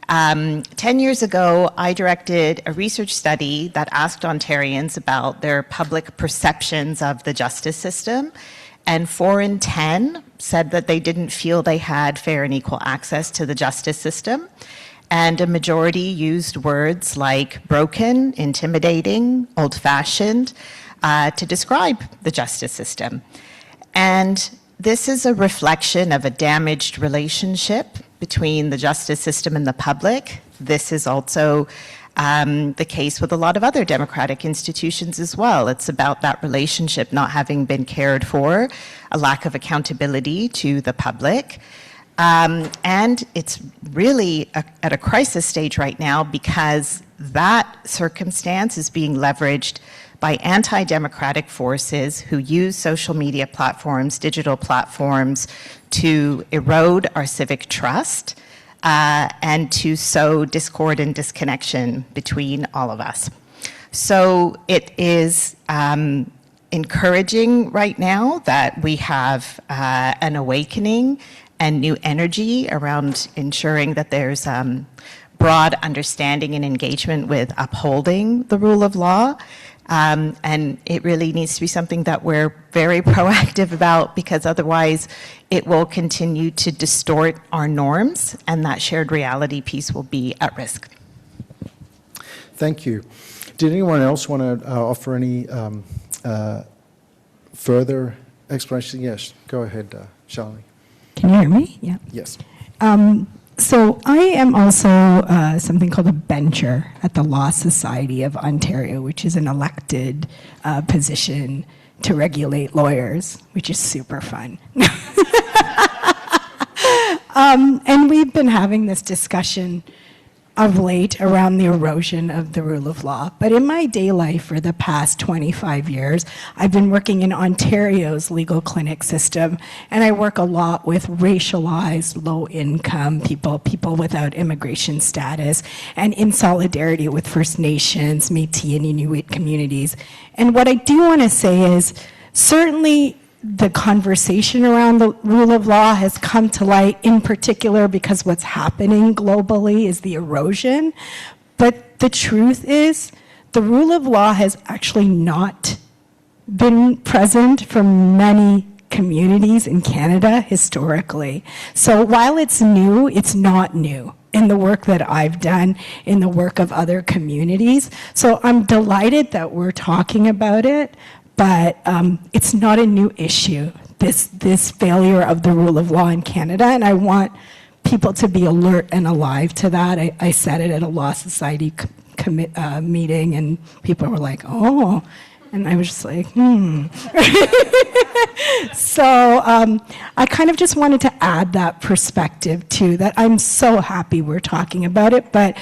10 years ago, I directed a research study that asked Ontarians about their public perceptions of the justice system, and 4 in 10 said that they didn't feel they had fair and equal access to the justice system. And a majority used words like broken, intimidating, old-fashioned to describe the justice system. And this is a reflection of a damaged relationship between the justice system and the public. This is also the case with a lot of other democratic institutions as well. It's about that relationship not having been cared for, a lack of accountability to the public. And it's really at a crisis stage right now because that circumstance is being leveraged by anti-democratic forces who use social media platforms, digital platforms, to erode our civic trust and to sow discord and disconnection between all of us. So it is encouraging right now that we have an awakening and new energy around ensuring that there's broad understanding and engagement with upholding the rule of law. And it really needs to be something that we're very proactive about, because otherwise it will continue to distort our norms, and that shared reality piece will be at risk. Thank you. Did anyone else want to offer any further explanation? Yes, go ahead, Shauna. Can you hear me? Yeah. Yes. So I am also something called a bencher at the Law Society of Ontario, which is an elected position to regulate lawyers, which is super fun. And we've been having this discussion of late around the erosion of the rule of law. But in my day life for the past 25 years, I've been working in Ontario's legal clinic system, and I work a lot with racialized, low-income people without immigration status, and in solidarity with First Nations, Métis, and Inuit communities. And what I do want to say is, certainly the conversation around the rule of law has come to light, in particular because what's happening globally is the erosion. But the truth is, the rule of law has actually not been present for many communities in Canada historically. So while it's new, it's not new in the work that I've done, in the work of other communities. So I'm delighted that we're talking about it, but it's not a new issue, this failure of the rule of law in Canada, and I want people to be alert and alive to that. I said it at a Law Society meeting, and people were like, oh, and I was just like, So I kind of just wanted to add that perspective too, that I'm so happy we're talking about it, but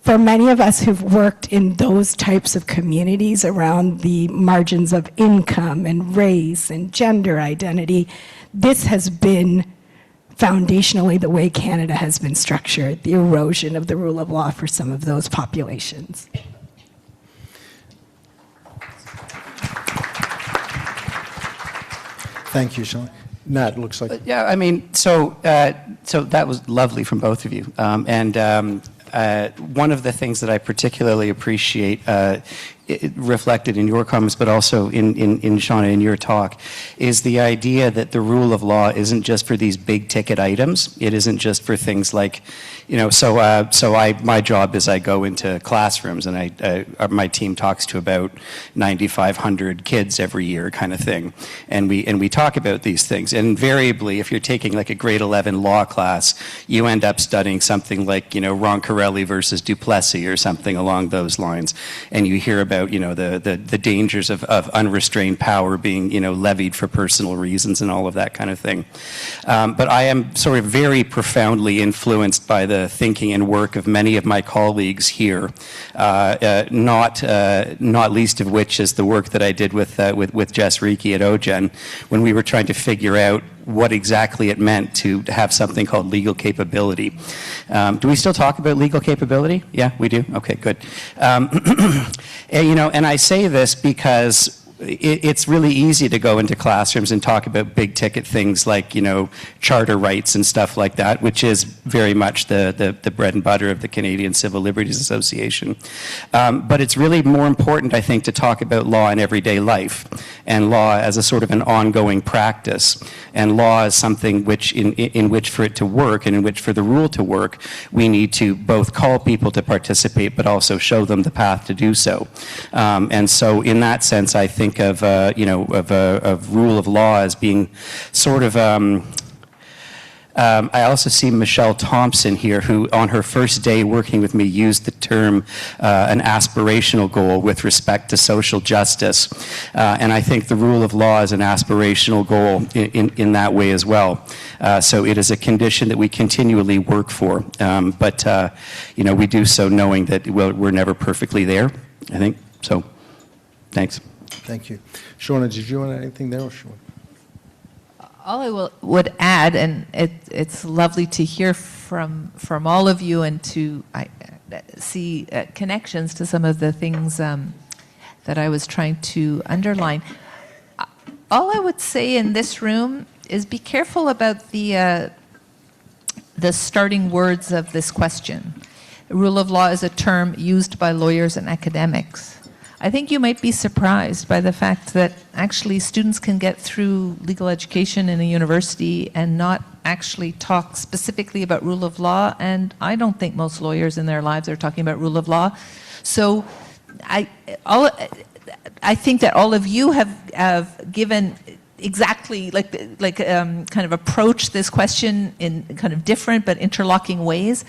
for many of us who've worked in those types of communities around the margins of income and race and gender identity, this has been foundationally the way Canada has been structured, the erosion of the rule of law for some of those populations. Thank you, Shauna. Nat, looks like... Yeah, I mean, so that was lovely from both of you. One of the things that I particularly appreciate reflected in your comments, but also in Shauna, in your talk, is the idea that the rule of law isn't just for these big ticket items. It isn't just for things like, my job is I go into classrooms and my team talks to about 9,500 kids every year, kind of thing, and we talk about these things. And invariably, if you're taking like a grade 11 law class, you end up studying something like Roncarelli versus Duplessis or something along those lines, and you hear about about, the dangers of unrestrained power being, levied for personal reasons and all of that kind of thing. But I am sort of very profoundly influenced by the thinking and work of many of my colleagues here, not least of which is the work that I did with Jess Reiki at OGen when we were trying to figure out what exactly it meant to have something called legal capability. Do we still talk about legal capability? Yeah, we do? Okay, good. And I say this because it's really easy to go into classrooms and talk about big ticket things like, charter rights and stuff like that, which is very much the bread and butter of the Canadian Civil Liberties Association. But it's really more important, I think, to talk about law in everyday life and law as a sort of an ongoing practice. And law is something which, in which for it to work and in which for the rule to work, we need to both call people to participate, but also show them the path to do so. And so in that sense, I think of rule of law as being sort of, I also see Michelle Thompson here, who on her first day working with me used the term an aspirational goal with respect to social justice. And I think the rule of law is an aspirational goal in that way as well. So it is a condition that we continually work for. But we do so knowing that we're never perfectly there, I think. So, thanks. Thank you. Shauna, did you want anything there? Or Shauna? All I would add, and it's lovely to hear from all of you and to see connections to some of the things that I was trying to underline. All I would say in this room is be careful about the starting words of this question. Rule of law is a term used by lawyers and academics. I think you might be surprised by the fact that actually students can get through legal education in a university and not actually talk specifically about rule of law, and I don't think most lawyers in their lives are talking about rule of law. So I think that all of you have given exactly kind of approached this question in kind of different but interlocking ways,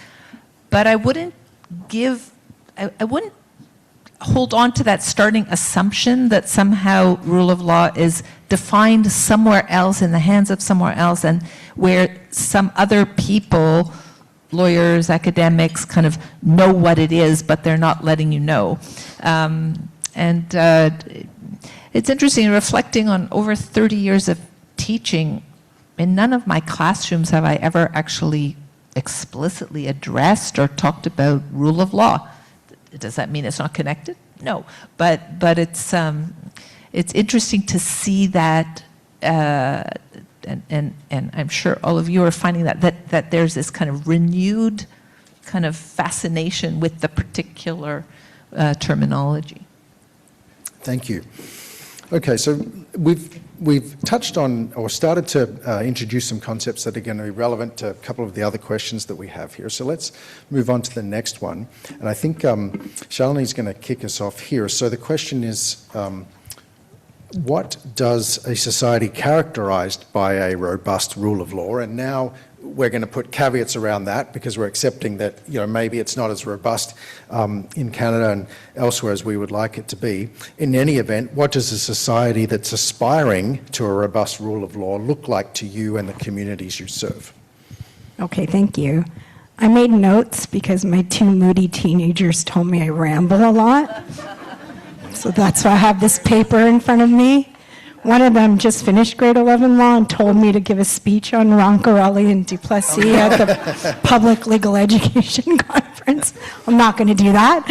but I wouldn't hold on to that starting assumption that somehow rule of law is defined somewhere else in the hands of somewhere else, and where some other people, lawyers, academics, kind of know what it is, but they're not letting you know. It's interesting, reflecting on over 30 years of teaching, in none of my classrooms have I ever actually explicitly addressed or talked about rule of law. Does that mean it's not connected? No, but it's interesting to see that, and I'm sure all of you are finding that there's this kind of renewed kind of fascination with the particular terminology. Thank you. Okay, so we've touched on or started to introduce some concepts that are going to be relevant to a couple of the other questions that we have here. So let's move on to the next one. And I think Shalini's going to kick us off here. So the question is, what does a society characterized by a robust rule of law? And now we're going to put caveats around that because we're accepting that maybe it's not as robust in Canada and elsewhere as we would like it to be. In any event, what does a society that's aspiring to a robust rule of law look like to you and the communities you serve? Okay, thank you. I made notes because my two moody teenagers told me I ramble a lot. So that's why I have this paper in front of me. One of them just finished grade 11 law and told me to give a speech on Roncarelli and Duplessis at the Public Legal Education Conference. I'm not going to do that.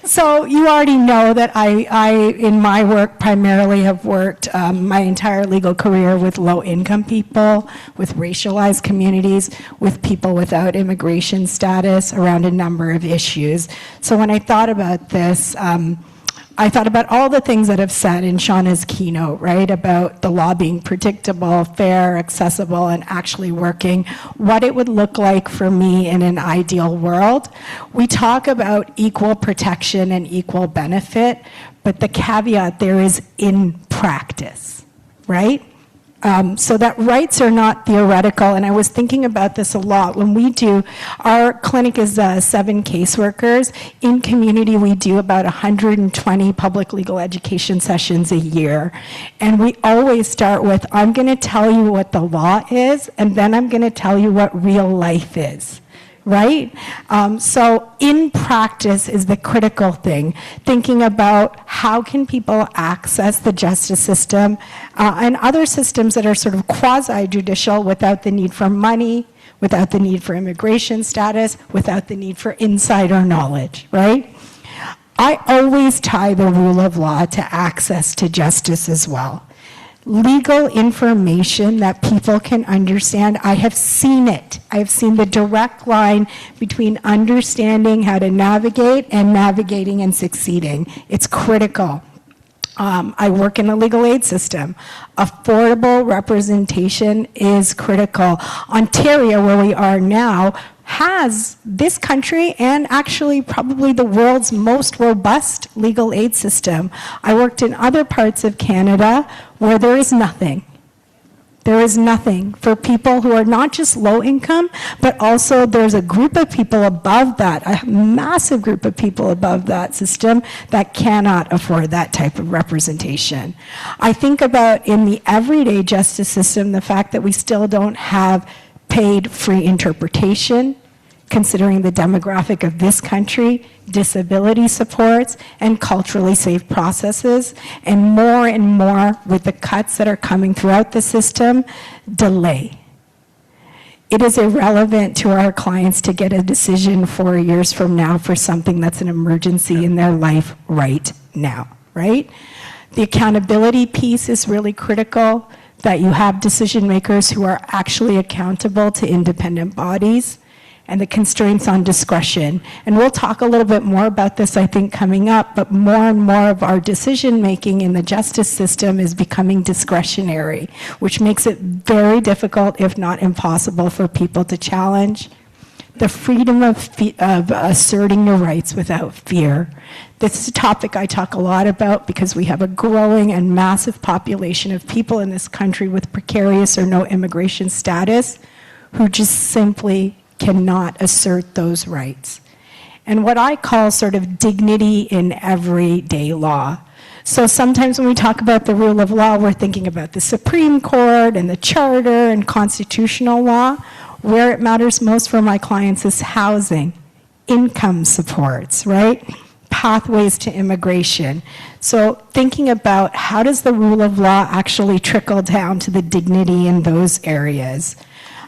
So you already know that I, in my work, primarily have worked my entire legal career with low-income people, with racialized communities, with people without immigration status around a number of issues. So when I thought about this, I thought about all the things that I've said in Shauna's keynote, right, about the law being predictable, fair, accessible, and actually working, what it would look like for me in an ideal world. We talk about equal protection and equal benefit, but the caveat there is in practice, right? So that rights are not theoretical, and I was thinking about this a lot. When we do, our clinic is 7 caseworkers. In community, we do about 120 public legal education sessions a year. And we always start with, I'm going to tell you what the law is, and then I'm going to tell you what real life is. Right? So in practice is the critical thing, thinking about how can people access the justice system and other systems that are sort of quasi-judicial without the need for money, without the need for immigration status, without the need for insider knowledge, right? I always tie the rule of law to access to justice as well. Legal information that people can understand, I have seen it. I have seen the direct line between understanding how to navigate and navigating and succeeding. It's critical. I work in the legal aid system. Affordable representation is critical. Ontario, where we are now, has this country and actually probably the world's most robust legal aid system. I worked in other parts of Canada where there is nothing. There is nothing for people who are not just low income, but also there's a group of people above that, a massive group of people above that system that cannot afford that type of representation. I think about in the everyday justice system, the fact that we still don't have paid free interpretation, considering the demographic of this country, disability supports, and culturally safe processes, and more with the cuts that are coming throughout the system, delay. It is irrelevant to our clients to get a decision 4 years from now for something that's an emergency in their life right now, right? The accountability piece is really critical, that you have decision makers who are actually accountable to independent bodies, and the constraints on discretion. And we'll talk a little bit more about this, I think, coming up, but more and more of our decision making in the justice system is becoming discretionary, which makes it very difficult, if not impossible, for people to challenge. The freedom of asserting your rights without fear. This is a topic I talk a lot about because we have a growing and massive population of people in this country with precarious or no immigration status who just simply cannot assert those rights. And what I call sort of dignity in everyday law. So sometimes when we talk about the rule of law, we're thinking about the Supreme Court and the Charter and constitutional law. Where it matters most for my clients is housing, income supports, right? Pathways to immigration. So thinking about how does the rule of law actually trickle down to the dignity in those areas.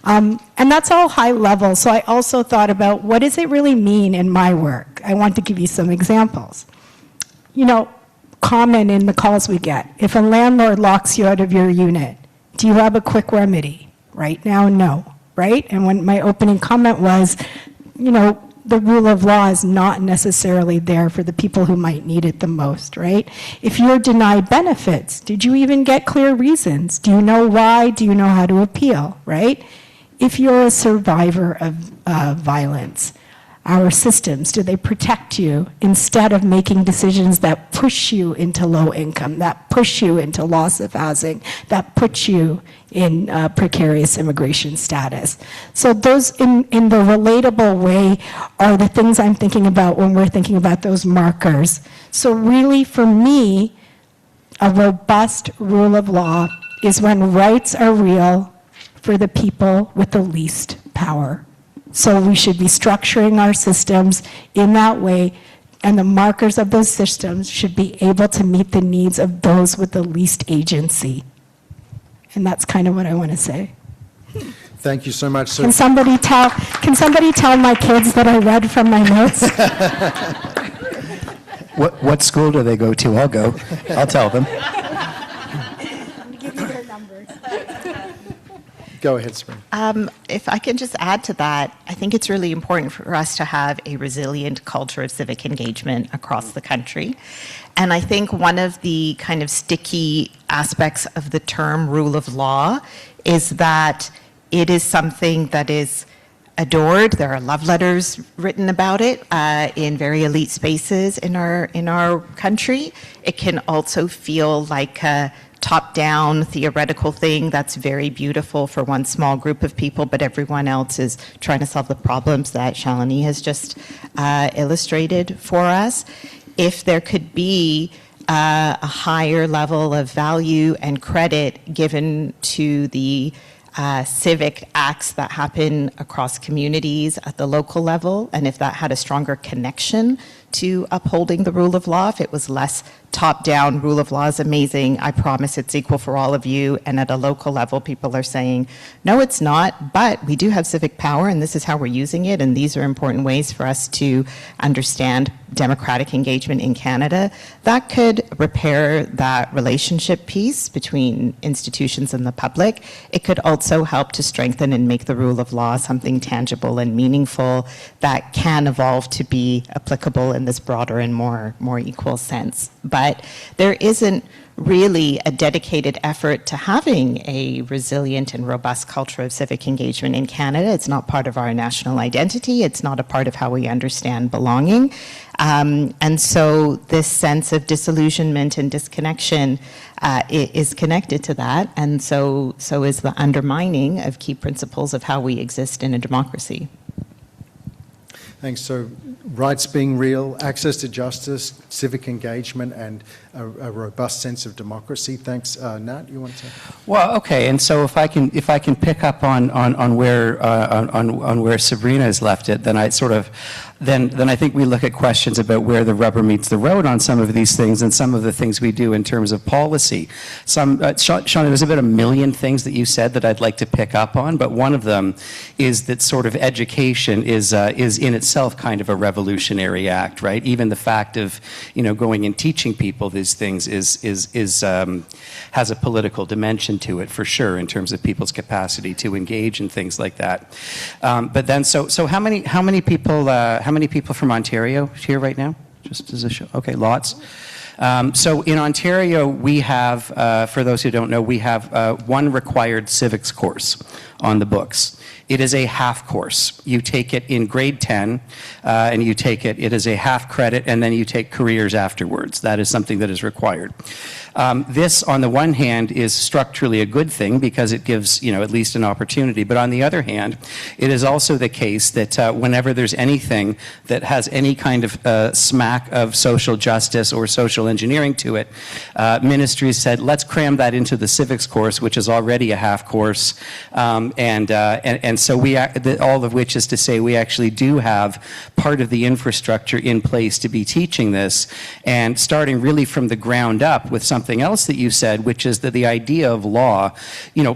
And that's all high level. So I also thought about what does it really mean in my work? I want to give you some examples. You know, common in the calls we get. If a landlord locks you out of your unit, do you have a quick remedy? Right now, no, right? And when my opening comment was, you know, the rule of law is not necessarily there for the people who might need it the most, right? If you're denied benefits, did you even get clear reasons? Do you know why? Do you know how to appeal, right? If you're a survivor of violence, our systems, do they protect you instead of making decisions that push you into low income, that push you into loss of housing, that put you in precarious immigration status? So those, in the relatable way, are the things I'm thinking about when we're thinking about those markers. So really, for me, a robust rule of law is when rights are real for the people with the least power. So we should be structuring our systems in that way, and the markers of those systems should be able to meet the needs of those with the least agency. And that's kind of what I want to say. Thank you so much. So Can somebody tell my kids that I read from my notes? What school do they go to? I'll go. I'll tell them. Give you their numbers. go ahead, Spring. If I can just add to that, I think it's really important for us to have a resilient culture of civic engagement across the country. And I think one of the kind of sticky aspects of the term rule of law is that it is something that is adored. There are love letters written about it in very elite spaces in our country. It can also feel like a top-down theoretical thing that's very beautiful for one small group of people, but everyone else is trying to solve the problems that Shalini has just illustrated for us. If there could be a higher level of value and credit given to the civic acts that happen across communities at the local level, and if that had a stronger connection to upholding the rule of law, if it was less top-down, rule of law is amazing, I promise it's equal for all of you, and at a local level people are saying, no it's not, but we do have civic power and this is how we're using it, and these are important ways for us to understand democratic engagement in Canada, that could repair that relationship piece between institutions and the public. It could also help to strengthen and make the rule of law something tangible and meaningful that can evolve to be applicable in this broader and more equal sense. But there isn't really a dedicated effort to having a resilient and robust culture of civic engagement in Canada. It's not part of our national identity. It's not a part of how we understand belonging. And so this sense of disillusionment and disconnection is connected to that. And so is the undermining of key principles of how we exist in a democracy. Thanks. So rights being real, access to justice, civic engagement, and a robust sense of democracy. Thanks. Nat, you want to? Well, okay. And so if I can pick up on where Sabrina has left it, then then I think we look at questions about where the rubber meets the road on some of these things and some of the things we do in terms of policy. Shauna, there's about 1 million things that you said that I'd like to pick up on, but one of them is that sort of education is in itself kind of a revolutionary act, right? Even the fact of, going and teaching people these things has a political dimension to it for sure in terms of people's capacity to engage in things like that. But then, so how many people from Ontario here right now? Just as a show. Okay, lots. So in Ontario, we have, for those who don't know, we have one required civics course on the books. It is a half course. You take it in grade 10, and it is a half credit, and then you take careers afterwards. That is something that is required. This, on the one hand, is structurally a good thing because it gives, at least an opportunity. But on the other hand, it is also the case that whenever there's anything that has any kind of smack of social justice or social engineering to it, ministries said, let's cram that into the civics course, which is already a half course, and so all of which is to say we actually do have part of the infrastructure in place to be teaching this, and starting really from the ground up with something else that you said, which is that the idea of law,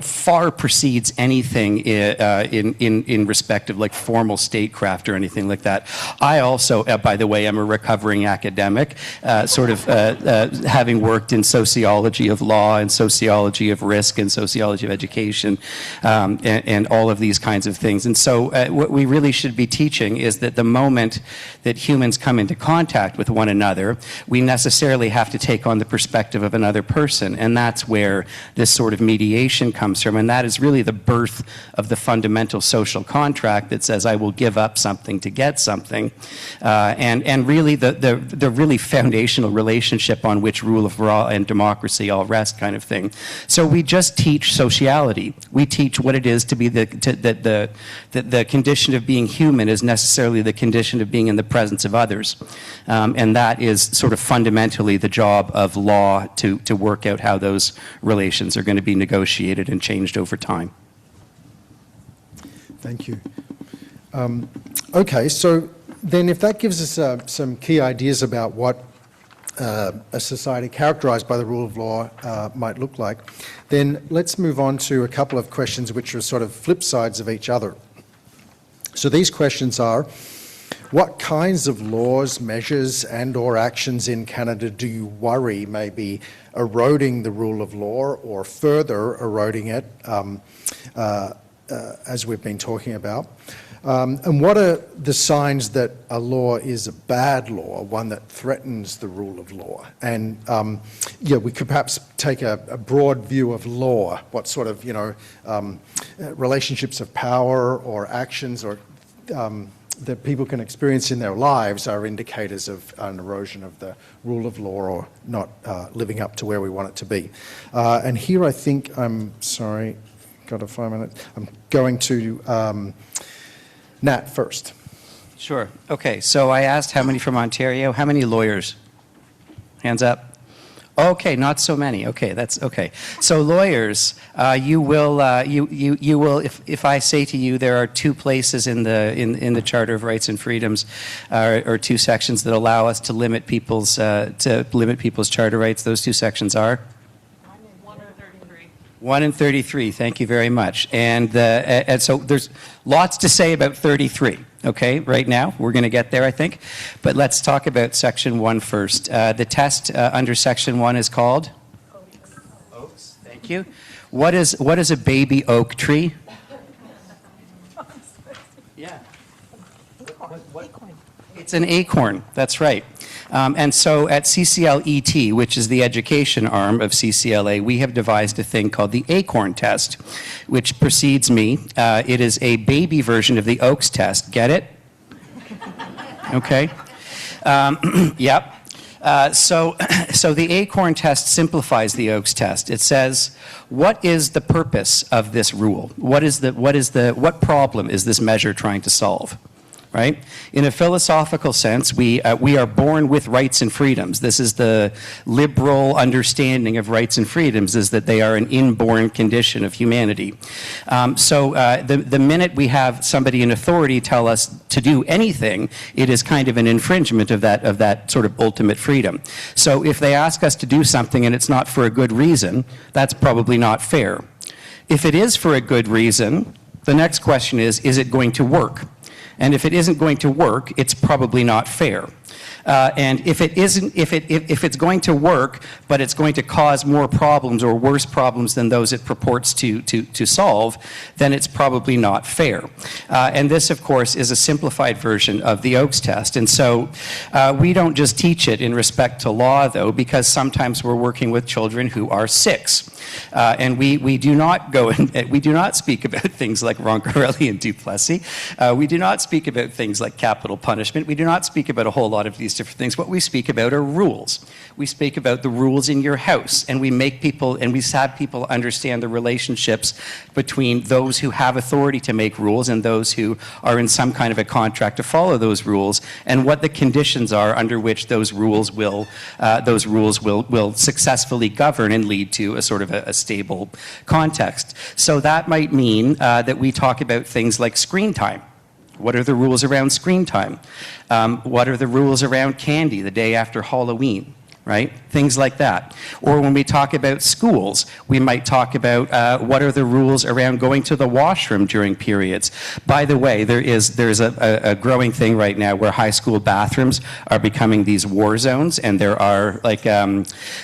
far precedes anything in respect of like formal statecraft or anything like that. I also, by the way, am a recovering academic, having worked in sociology of law and sociology of risk and sociology of education, and all of these kinds of things. And so what we really should be teaching is that the moment that humans come into contact with one another, we necessarily have to take on the perspective of another person, and that's where this sort of mediation comes from, and that is really the birth of the fundamental social contract that says I will give up something to get something, and really the really foundational relationship on which rule of law and democracy all rest kind of thing. So we just teach sociality. We teach what it is to be the condition of being human is necessarily the condition of being in the presence of others, and that is sort of fundamentally the job of law to work out how those relations are going to be negotiated and changed over time. Thank you. Okay, so then if that gives us some key ideas about what a society characterized by the rule of law might look like, then let's move on to a couple of questions which are sort of flip sides of each other. So these questions are, what kinds of laws, measures and/or actions in Canada do you worry may be eroding the rule of law or further eroding it, as we've been talking about? And what are the signs that a law is a bad law, one that threatens the rule of law? And we could perhaps take a broad view of law, what sort of relationships of power or actions or that people can experience in their lives are indicators of an erosion of the rule of law or not living up to where we want it to be. And here I think, I'm sorry, got a 5 minutes. I'm going to Nat first. Sure. Okay, so I asked how many from Ontario. How many lawyers? Hands up. Okay, not so many. Okay, that's okay. So lawyers, you will if I say to you there are two places in the Charter of Rights and Freedoms, or two sections that allow us to limit people's charter rights. Those two sections are 1 and 33. 1 and 33. Thank you very much. And so there's lots to say about 33. Okay, right now, we're going to get there, I think. But let's talk about Section 1 first. The test under Section 1 is called? Oaks. Thank you. What is a baby oak tree? Yeah. It's an acorn. That's right. And so at CCLET, which is the education arm of CCLA, we have devised a thing called the ACORN test, which precedes me. It is a baby version of the Oaks test. Get it? Okay. Yep. So the ACORN test simplifies the Oaks test. It says, what is the purpose of this rule? What problem is this measure trying to solve? Right? In a philosophical sense, we are born with rights and freedoms. This is the liberal understanding of rights and freedoms, is that they are an inborn condition of humanity. So the minute we have somebody in authority tell us to do anything, it is kind of an infringement of that sort of ultimate freedom. So if they ask us to do something and it's not for a good reason, that's probably not fair. If it is for a good reason, the next question is it going to work? And if it isn't going to work, it's probably not fair. And if it's going to work, but it's going to cause more problems or worse problems than those it purports to solve, then it's probably not fair. And this, of course, is a simplified version of the Oaks test. And so we don't just teach it in respect to law, though, because sometimes we're working with children who are 6. And we do not go and we do not speak about things like Roncarelli and Duplessis. We do not speak about things like capital punishment. We do not speak about a whole lot of these different things. What we speak about are rules. We speak about the rules in your house, and we have people understand the relationships between those who have authority to make rules and those who are in some kind of a contract to follow those rules, and what the conditions are under which those rules will successfully govern and lead to a sort of a stable context. So that might mean that we talk about things like screen time. What are the rules around screen time? What are the rules around candy the day after Halloween? Right? Things like that. Or when we talk about schools, we might talk about what are the rules around going to the washroom during periods. By the way, there's a growing thing right now where high school bathrooms are becoming these war zones, and there are like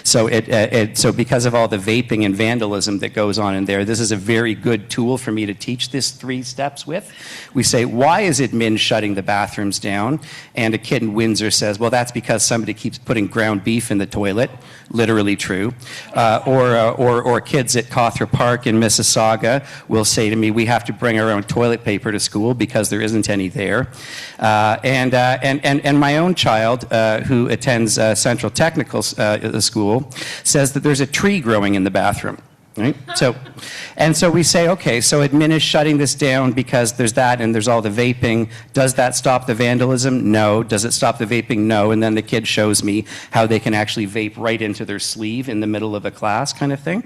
so because of all the vaping and vandalism that goes on in there, this is a very good tool for me to teach this 3 steps with. We say, why is admin shutting the bathrooms down? And a kid in Windsor says, well, that's because somebody keeps putting ground beef in the toilet, literally true. Or kids at Cawthra Park in Mississauga will say to me, we have to bring our own toilet paper to school because there isn't any there. And my own child, who attends Central Technical School, says that there's a tree growing in the bathroom. Right? So we say, okay, so admin is shutting this down because there's that and there's all the vaping. Does that stop the vandalism? No. Does it stop the vaping? No. And then the kid shows me how they can actually vape right into their sleeve in the middle of a class kind of thing.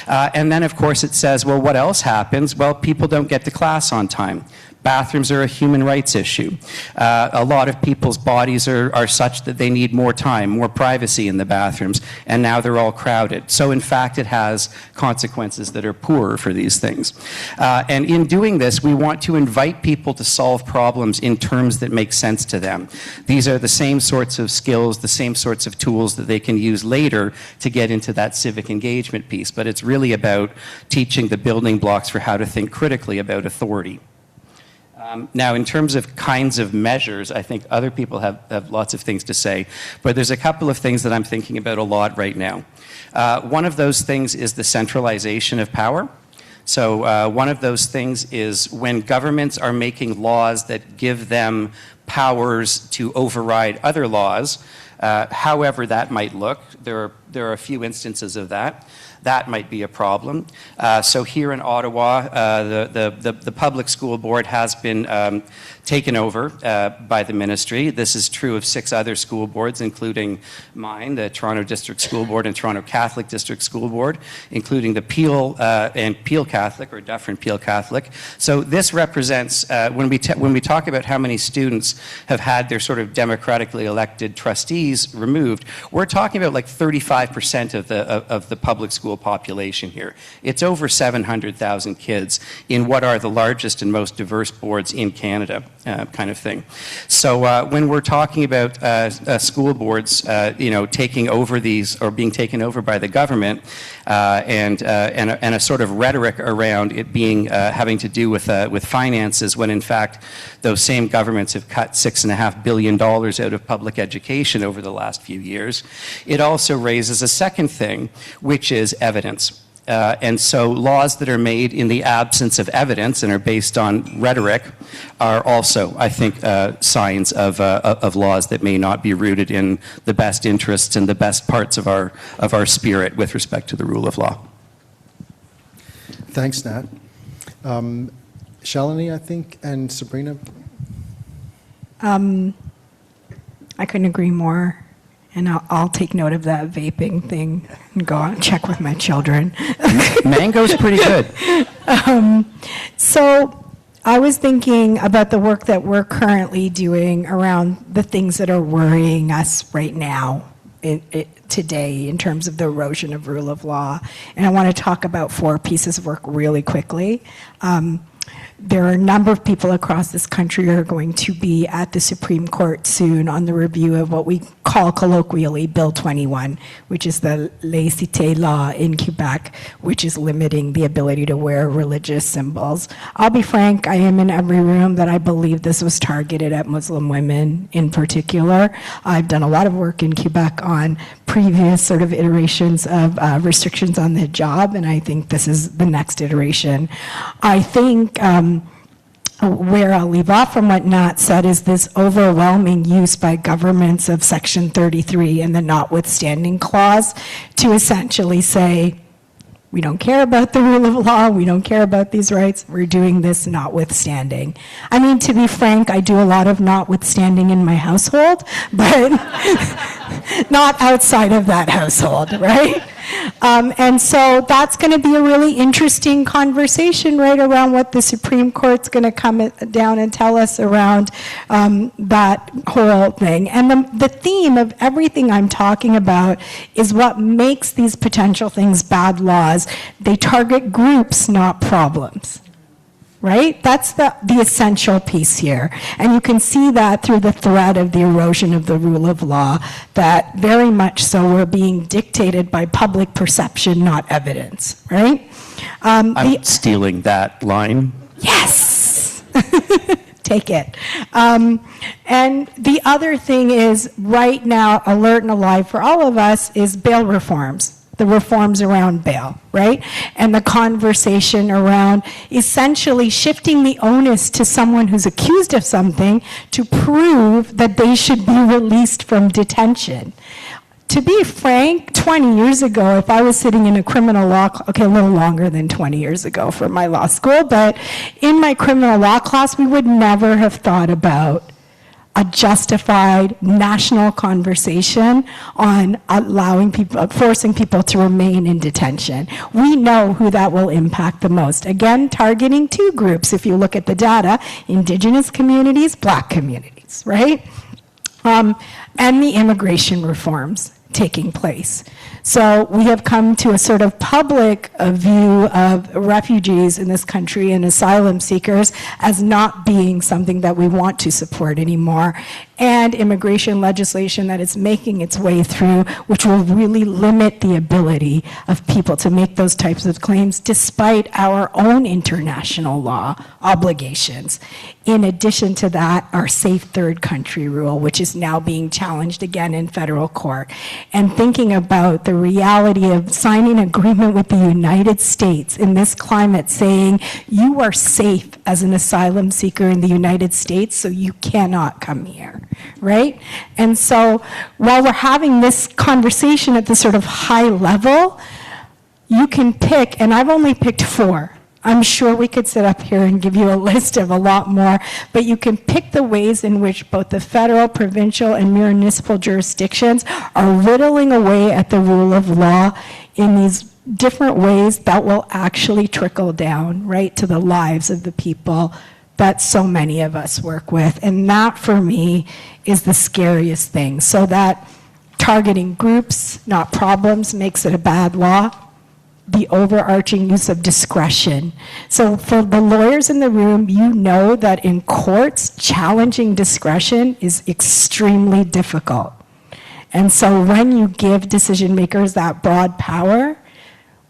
And then, of course, it says, well, what else happens? Well, people don't get to class on time. Bathrooms are a human rights issue. A lot of people's bodies are such that they need more time, more privacy in the bathrooms, and now they're all crowded. So in fact, it has consequences that are poorer for these things. And in doing this, we want to invite people to solve problems in terms that make sense to them. These are the same sorts of skills, the same sorts of tools that they can use later to get into that civic engagement piece. But it's really about teaching the building blocks for how to think critically about authority. Now, in terms of kinds of measures, I think other people have lots of things to say, but there's a couple of things that I'm thinking about a lot right now. One of those things is the centralization of power. So one of those things is when governments are making laws that give them powers to override other laws, however that might look. There are a few instances of that. That might be a problem. So here in Ottawa, the public school board has been taken over by the ministry. This is true of 6 other school boards, including mine, the Toronto District School Board and Toronto Catholic District School Board, including the Peel and Peel Catholic, or Dufferin Peel Catholic. So this represents, when we talk about how many students have had their sort of democratically elected trustees removed, we're talking about like 35% of the public school population here. It's over 700,000 kids in what are the largest and most diverse boards in Canada, kind of thing. So when we're talking about school boards, taking over these or being taken over by the government, and a sort of rhetoric around it being having to do with finances, when in fact those same governments have cut $6.5 billion out of public education over the last few years, it also raises a second thing, which is evidence. And so laws that are made in the absence of evidence and are based on rhetoric are also, I think, signs of laws that may not be rooted in the best interests and the best parts of our spirit with respect to the rule of law. Thanks, Nat. Shalini, I think, and Sabrina? I couldn't agree more. And I'll take note of that vaping thing and go out and check with my children. Mango's pretty good. So I was thinking about the work that we're currently doing around the things that are worrying us right now, today, in terms of the erosion of rule of law. And I want to talk about 4 pieces of work really quickly. There are a number of people across this country who are going to be at the Supreme Court soon on the review of what we call colloquially Bill 21, which is the laïcité law in Quebec, which is limiting the ability to wear religious symbols. I'll be frank, I am in every room that I believe this was targeted at Muslim women in particular. I've done a lot of work in Quebec on previous sort of iterations of restrictions on the hijab, and I think this is the next iteration. I think where I'll leave off from what Nat said is this overwhelming use by governments of Section 33 and the notwithstanding clause to essentially say, we don't care about the rule of law, we don't care about these rights, we're doing this notwithstanding. I mean, to be frank, I do a lot of notwithstanding in my household, but not outside of that household, right? And so that's going to be a really interesting conversation right around what the Supreme Court's going to come down and tell us around that whole thing. And the theme of everything I'm talking about is what makes these potential things bad laws. They target groups, not problems. Right? That's the essential piece here. And you can see that through the thread of the erosion of the rule of law, that very much so we're being dictated by public perception, not evidence, right? I'm stealing that line. Yes! Take it. And the other thing is, right now, alert and alive for all of us, is bail reforms. The reforms around bail, right? And the conversation around essentially shifting the onus to someone who's accused of something to prove that they should be released from detention. To be frank, 20 years ago, if I was sitting in a criminal law, okay, a little longer than 20 years ago for my law school, but in my criminal law class, we would never have thought about a justified national conversation on allowing people, forcing people to remain in detention. We know who that will impact the most. Again, targeting 2 groups, if you look at the data: Indigenous communities, Black communities, right? And the immigration reforms taking place. So we have come to a sort of public view of refugees in this country and asylum seekers as not being something that we want to support anymore. And and immigration legislation that is making its way through, which will really limit the ability of people to make those types of claims despite our own international law obligations. In addition to that, our safe third country rule, which is now being challenged again in federal court. And thinking about the reality of signing an agreement with the United States in this climate saying you are safe as an asylum seeker in the United States, so you cannot come here, right? And so while we're having this conversation at this sort of high level, you can pick, and I've only picked 4. I'm sure we could sit up here and give you a list of a lot more, but you can pick the ways in which both the federal, provincial, and municipal jurisdictions are whittling away at the rule of law in these different ways that will actually trickle down, right, to the lives of the people that so many of us work with. And that, for me, is the scariest thing. So that targeting groups, not problems, makes it a bad law. The overarching use of discretion. So for the lawyers in the room, you know that in courts, challenging discretion is extremely difficult. And so when you give decision makers that broad power,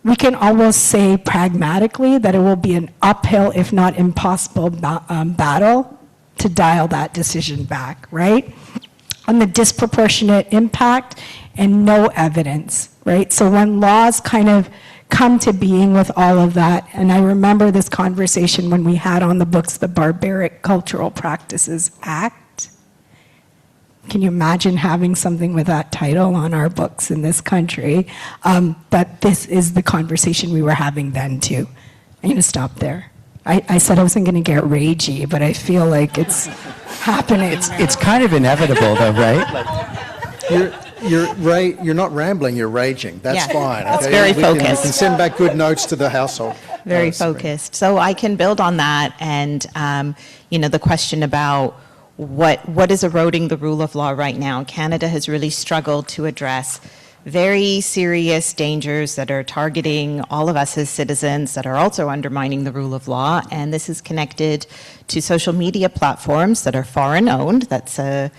we can almost say pragmatically that it will be an uphill, if not impossible, battle to dial that decision back, right? On the disproportionate impact and no evidence, right? So when laws kind of come to being with all of that, and I remember this conversation when we had on the books the Barbaric Cultural Practices Act. Can you imagine having something with that title on our books in this country? But this is the conversation we were having then too. I'm going to stop there. I said I wasn't going to get ragey, but I feel like it's happening. It's kind of inevitable though, right? You're not rambling, you're raging. That's fine. That's okay? very We focused. can send back good notes to the household. Very focused. So I can build on that, and the question about what is eroding the rule of law right now. Canada has really struggled to address very serious dangers that are targeting all of us as citizens that are also undermining the rule of law, and this is connected to social media platforms that are foreign owned. That's a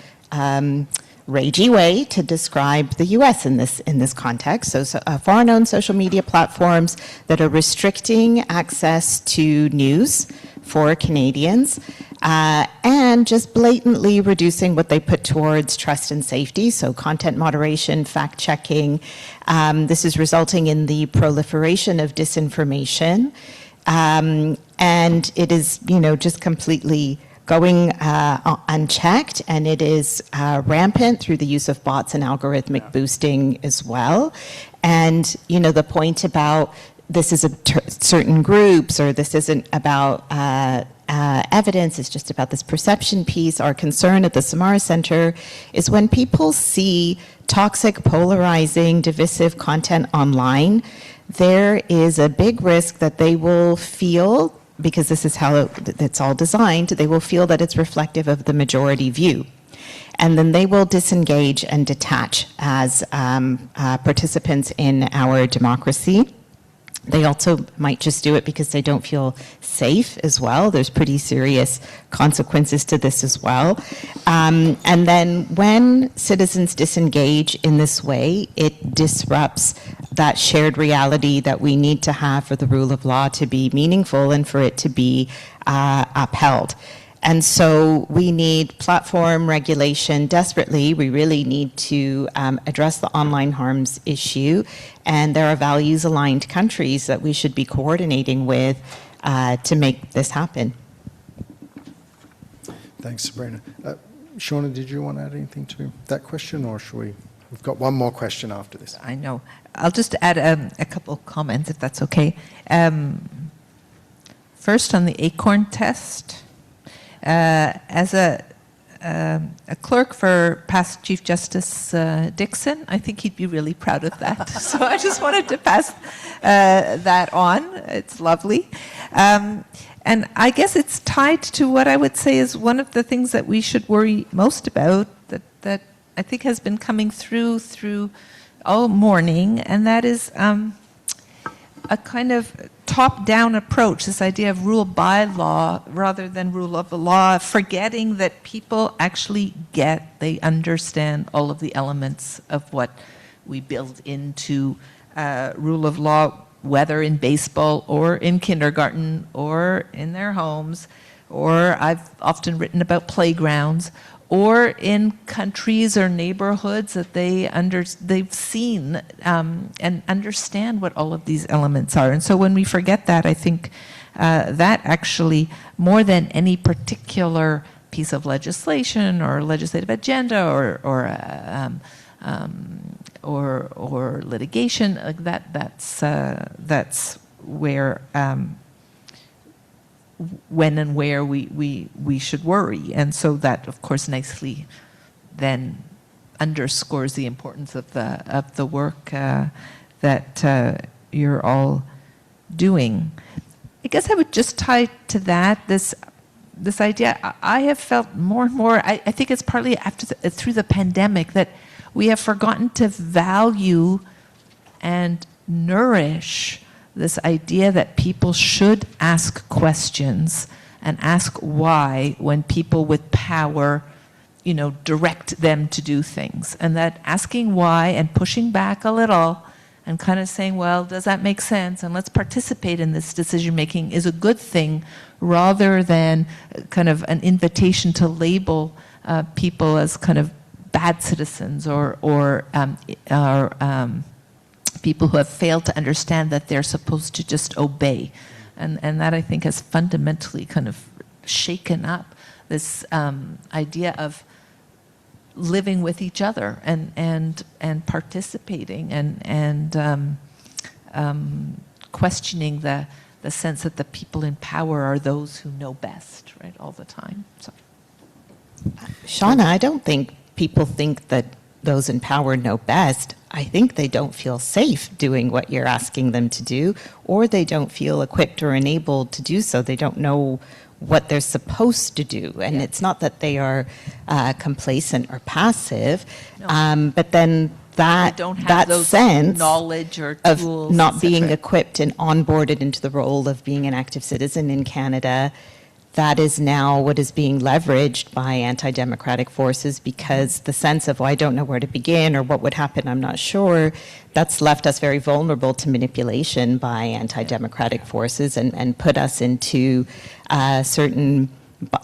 ragey way to describe the U.S. in this context. So foreign-owned social media platforms that are restricting access to news for Canadians and just blatantly reducing what they put towards trust and safety. So content moderation, fact-checking. This is resulting in the proliferation of disinformation. And it is, just completely going unchecked, and it is rampant through the use of bots and algorithmic boosting as well. And, the point about this is certain groups, or this isn't about evidence, it's just about this perception piece. Our concern at the Samara Center is when people see toxic, polarizing, divisive content online, there is a big risk that they will feel, because this is how it's all designed, they will feel that it's reflective of the majority view. And then they will disengage and detach as participants in our democracy. They also might just do it because they don't feel safe as well. There's pretty serious consequences to this as well. And then when citizens disengage in this way, it disrupts that shared reality that we need to have for the rule of law to be meaningful and for it to be upheld. And so we need platform regulation desperately. We really need to address the online harms issue. And there are values-aligned countries that we should be coordinating with to make this happen. Thanks, Sabrina. Shauna, did you want to add anything to that question, or should we? We've got one more question after this. I know. I'll just add a couple of comments, if that's okay. First, on the ACORN test. As a clerk for past Chief Justice Dixon, I think he'd be really proud of that. So I just wanted to pass that on. It's lovely. And I guess it's tied to what I would say is one of the things that we should worry most about, that I think has been coming through all morning, and that is a kind of top-down approach, this idea of rule by law rather than rule of the law, forgetting that people actually they understand all of the elements of what we build into rule of law, whether in baseball or in kindergarten or in their homes, or I've often written about playgrounds, or in countries or neighborhoods that they've seen and understand what all of these elements are. And so when we forget that, I think that actually, more than any particular piece of legislation or legislative agenda or litigation, that's where when and where we should worry. And so that, of course, nicely then underscores the importance of the work that you're all doing. I guess I would just tie to that this idea. I have felt more and more, I think it's partly through the pandemic, that we have forgotten to value and nourish this idea that people should ask questions and ask why when people with power, direct them to do things. And that asking why and pushing back a little and kind of saying, well, does that make sense? And let's participate in this decision-making is a good thing, rather than kind of an invitation to label people as kind of bad citizens or people who have failed to understand that they're supposed to just obey. And that, I think, has fundamentally kind of shaken up this idea of living with each other and participating and questioning the sense that the people in power are those who know best, right, all the time. So, Shauna, I don't think people think that those in power know best. I think they don't feel safe doing what you're asking them to do, or they don't feel equipped or enabled to do so. They don't know what they're supposed to do. And it's not that they are complacent or passive, but then that sense knowledge or of tools, not being equipped and onboarded into the role of being an active citizen in Canada, that is now what is being leveraged by anti-democratic forces, because the sense of, well, I don't know where to begin or what would happen, I'm not sure, that's left us very vulnerable to manipulation by anti-democratic forces and put us into certain,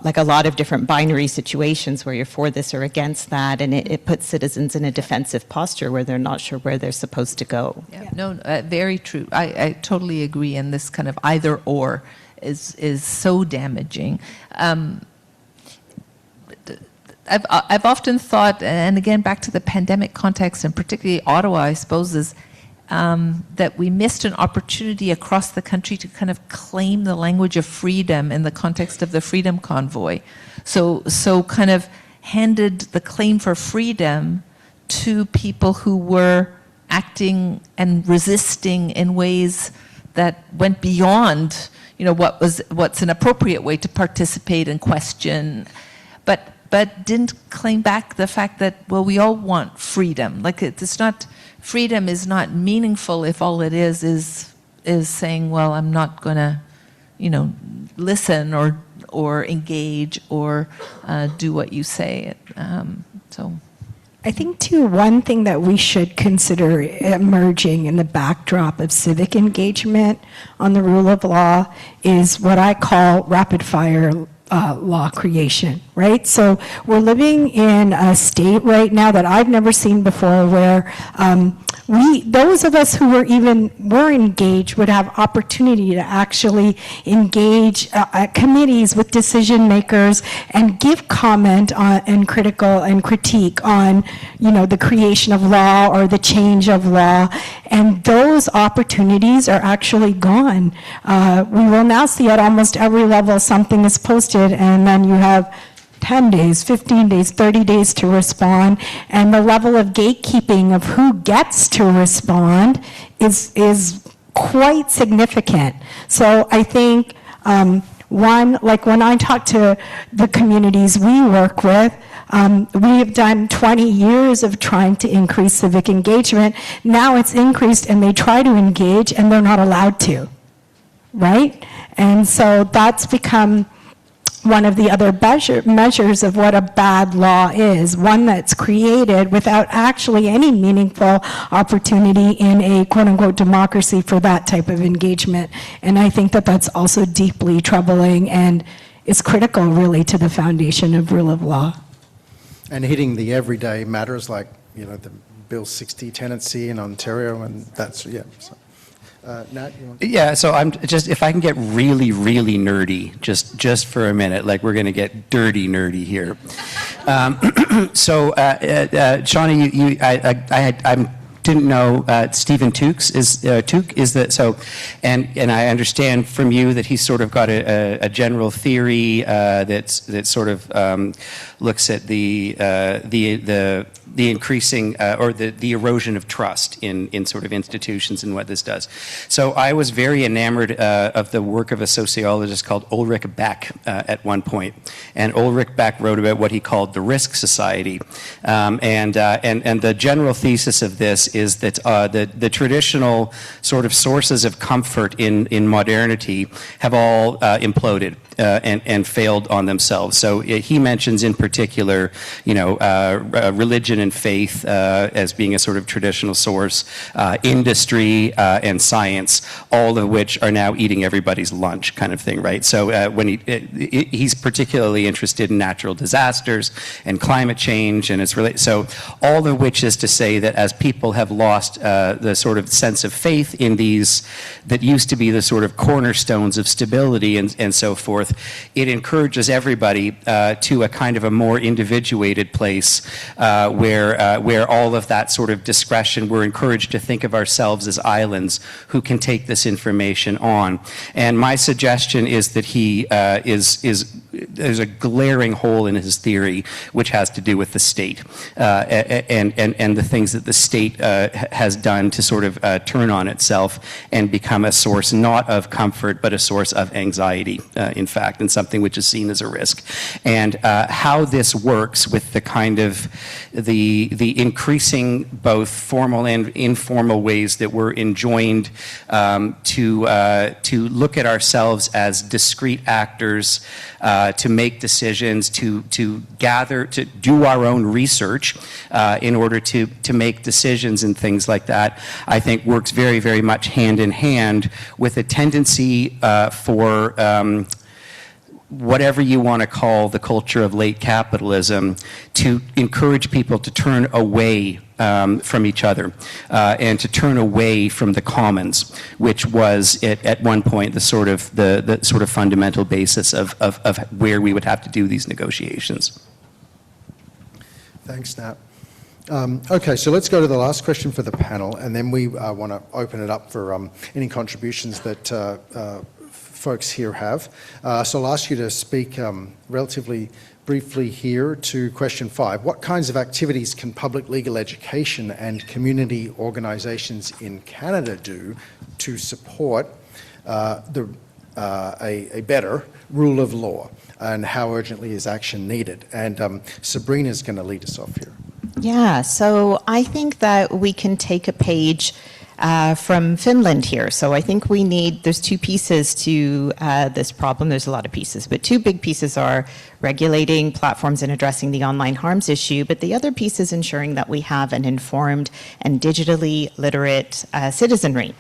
like a lot of different binary situations where you're for this or against that, and it puts citizens in a defensive posture where they're not sure where they're supposed to go. No, very true. I totally agree, and this kind of either or is so damaging. I've often thought, and again back to the pandemic context, and particularly Ottawa, I suppose, is that we missed an opportunity across the country to kind of claim the language of freedom in the context of the Freedom Convoy. So kind of handed the claim for freedom to people who were acting and resisting in ways that went beyond what's an appropriate way to participate and question, but didn't claim back the fact that, well, we all want freedom. Like freedom is not meaningful if all it is saying, well, I'm not gonna, listen or engage or do what you say. So. I think, too, one thing that we should consider emerging in the backdrop of civic engagement on the rule of law is what I call rapid-fire law creation, right? So we're living in a state right now that I've never seen before where those of us who were engaged would have opportunity to actually engage committees with decision makers and give comment on and critical and critique on, the creation of law or the change of law. And those opportunities are actually gone. We will now see at almost every level something is posted, and then you have 10 days, 15 days, 30 days to respond, and the level of gatekeeping of who gets to respond is quite significant. So I think like when I talk to the communities we work with, we have done 20 years of trying to increase civic engagement. Now it's increased and they try to engage and they're not allowed to. right? And so that's become one of the other measures of what a bad law is, one that's created without actually any meaningful opportunity in a quote-unquote democracy for that type of engagement. And I think that that's also deeply troubling and is critical, really, to the foundation of rule of law. And hitting the everyday matters like, the Bill 60 tenancy in Ontario, and that's, yeah. So. Nat, you want? Yeah, so I'm just, if I can get really, really nerdy, just for a minute, like we're going to get dirty nerdy here. Shauna, I didn't know Stephen Tukes is that so, and I understand from you that he's sort of got a general theory that sort of looks at the increasing or the erosion of trust in sort of institutions and what this does. So I was very enamored of the work of a sociologist called Ulrich Beck at one point, and Ulrich Beck wrote about what he called the risk society, and the general thesis of this is that the traditional sort of sources of comfort in modernity have all imploded. And failed on themselves. So he mentions in particular, religion and faith as being a sort of traditional source, industry and science, all of which are now eating everybody's lunch, kind of thing, right? So when he's particularly interested in natural disasters and climate change, and it's related. So all of which is to say that as people have lost the sort of sense of faith in these that used to be the sort of cornerstones of stability and so forth. It encourages everybody to a kind of a more individuated place where all of that sort of discretion, we're encouraged to think of ourselves as islands who can take this information on. And my suggestion is that there's a glaring hole in his theory which has to do with the state and the things that the state has done to sort of turn on itself and become a source not of comfort but a source of anxiety, in fact, and something which is seen as a risk. And how this works with the kind of the increasing both formal and informal ways that we're enjoined to look at ourselves as discrete actors, to make decisions, to gather, to do our own research in order to make decisions and things like that, I think works very, very much hand in hand with a tendency for whatever you want to call the culture of late capitalism, to encourage people to turn away from each other and to turn away from the commons, which was at one point the sort of fundamental basis of where we would have to do these negotiations. Thanks, Nat. Okay, so let's go to the last question for the panel, and then we want to open it up for any contributions that folks here have. So I'll ask you to speak relatively briefly here to question 5. What kinds of activities can public legal education and community organisations in Canada do to support a better rule of law, and how urgently is action needed? And Sabrina's going to lead us off here. Yeah, so I think that we can take a page from Finland here. So I think there's two pieces to this problem. There's a lot of pieces, but two big pieces are regulating platforms and addressing the online harms issue, but the other piece is ensuring that we have an informed and digitally literate citizenry.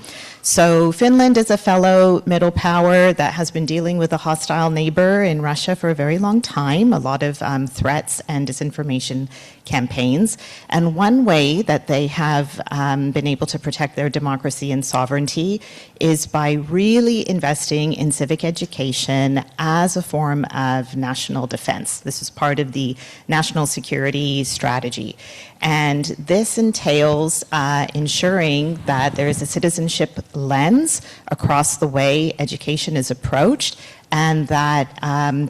So Finland is a fellow middle power that has been dealing with a hostile neighbor in Russia for a very long time, a lot of threats and disinformation campaigns. And one way that they have been able to protect their democracy and sovereignty is by really investing in civic education as a form of national defense. This is part of the national security strategy. And this entails ensuring that there is a citizenship lens across the way education is approached, and that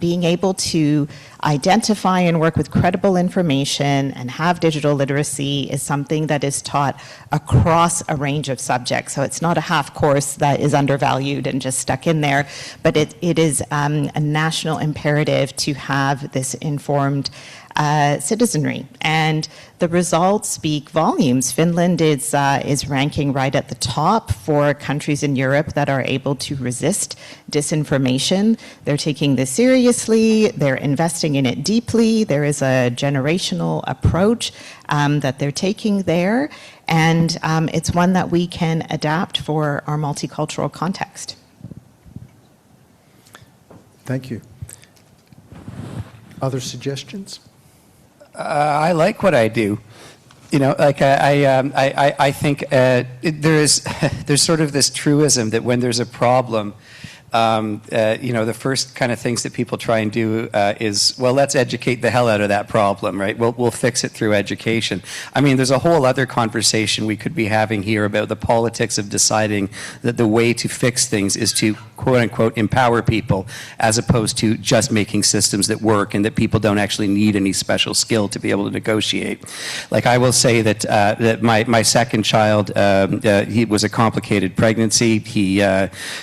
being able to identify and work with credible information and have digital literacy is something that is taught across a range of subjects. So it's not a half course that is undervalued and just stuck in there, but it is a national imperative to have this informed citizenry. And the results speak volumes. Finland is ranking right at the top for countries in Europe that are able to resist disinformation. They're taking this seriously. They're investing in it deeply. There is a generational approach that they're taking there. And it's one that we can adapt for our multicultural context. Thank you. Other suggestions? I like what I do. You know, like I think there's sort of this truism that when there's a problem, you know, the first kind of things that people try and do is, well, let's educate the hell out of that problem, right? We'll fix it through education. I mean, there's a whole other conversation we could be having here about the politics of deciding that the way to fix things is to, quote unquote, empower people, as opposed to just making systems that work and that people don't actually need any special skill to be able to negotiate. Like, I will say that that my second child, he was a complicated pregnancy. He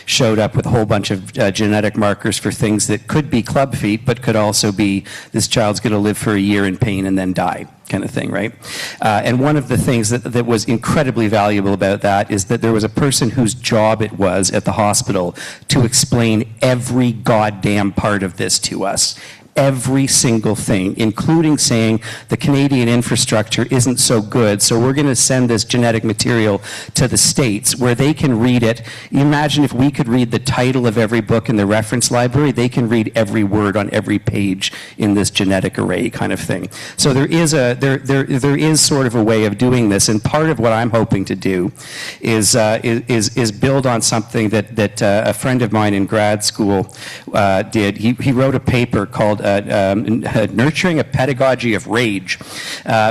showed up with a whole bunch of genetic markers for things that could be club feet, but could also be, this child's going to live for a year in pain and then die, kind of thing, right? And one of the things that was incredibly valuable about that is that there was a person whose job it was at the hospital to explain every goddamn part of this to us. Every single thing, including saying the Canadian infrastructure isn't so good, so we're going to send this genetic material to the States where they can read it. You imagine if we could read the title of every book in the reference library, they can read every word on every page in this genetic array, kind of thing. So there is sort of a way of doing this, and part of what I'm hoping to do is build on something that a friend of mine in grad school did. He wrote a paper called Nurturing a Pedagogy of Rage,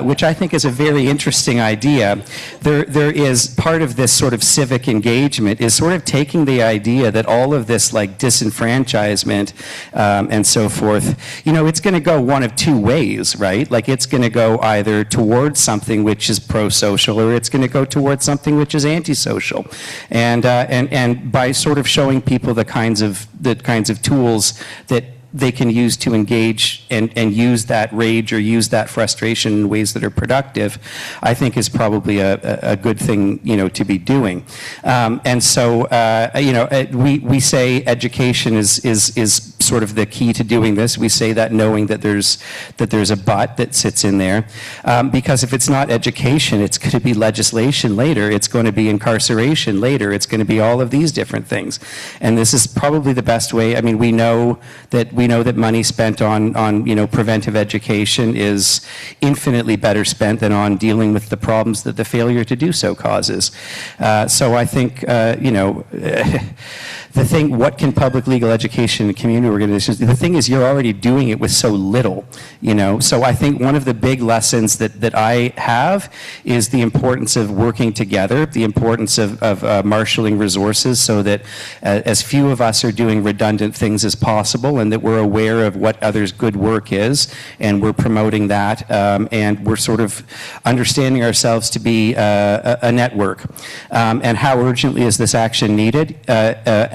which I think is a very interesting idea. There is part of this sort of civic engagement is sort of taking the idea that all of this like disenfranchisement and so forth, you know, it's going to go one of two ways, right? Like, it's going to go either towards something which is pro-social, or it's going to go towards something which is antisocial. And by sort of showing people the kinds of tools that they can use to engage and use that rage or use that frustration in ways that are productive, I think is probably a good thing, you know, to be doing. And so, you know, we say education is sort of the key to doing this. We say that knowing that there's a but that sits in there, because if it's not education, it's going to be legislation later. It's going to be incarceration later. It's going to be all of these different things. And this is probably the best way. I mean, we know that money spent on you know, preventive education is infinitely better spent than on dealing with the problems that the failure to do so causes. So I think, you know, the thing, what can public legal education and community organizations do? The thing is, you're already doing it with so little, you know. So I think one of the big lessons that I have is the importance of working together, the importance of marshaling resources so that as few of us are doing redundant things as possible, and that we're aware of what others' good work is, and we're promoting that, and we're sort of understanding ourselves to be a network. And how urgently is this action needed?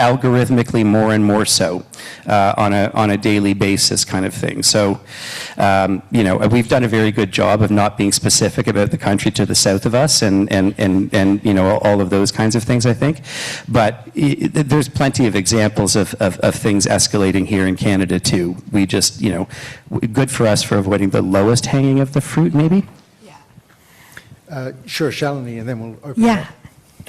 Algorithmically more and more so on a daily basis, kind of thing. So, you know, we've done a very good job of not being specific about the country to the south of us, and you know, all of those kinds of things, I think. But there's plenty of examples of things escalating here in Canada too. We just, you know, good for us for avoiding the lowest hanging of the fruit, maybe. Sure, Shalini, and then we'll open Yeah. up.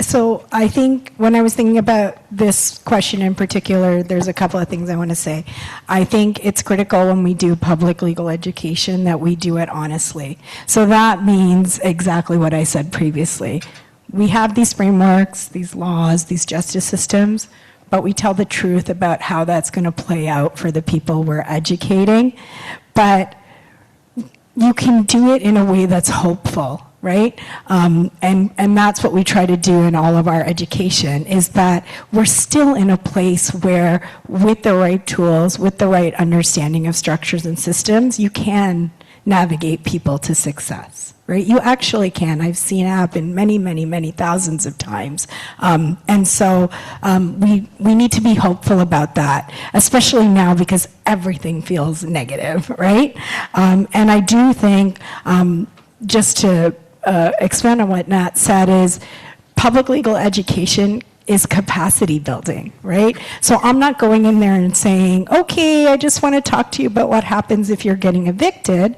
So I think when I was thinking about this question in particular, there's a couple of things I want to say. I think it's critical when we do public legal education that we do it honestly. So that means exactly what I said previously. We have these frameworks, these laws, these justice systems, but we tell the truth about how that's going to play out for the people we're educating. But you can do it in a way that's hopeful, right? And that's what we try to do in all of our education, is that we're still in a place where with the right tools, with the right understanding of structures and systems, you can navigate people to success, right? You actually can. I've seen it happen many, many, many thousands of times. And so we need to be hopeful about that, especially now because everything feels negative, right? And I do think, just to expand on what Nat said, is public legal education is capacity building, right? So I'm not going in there and saying, okay, I just want to talk to you about what happens if you're getting evicted.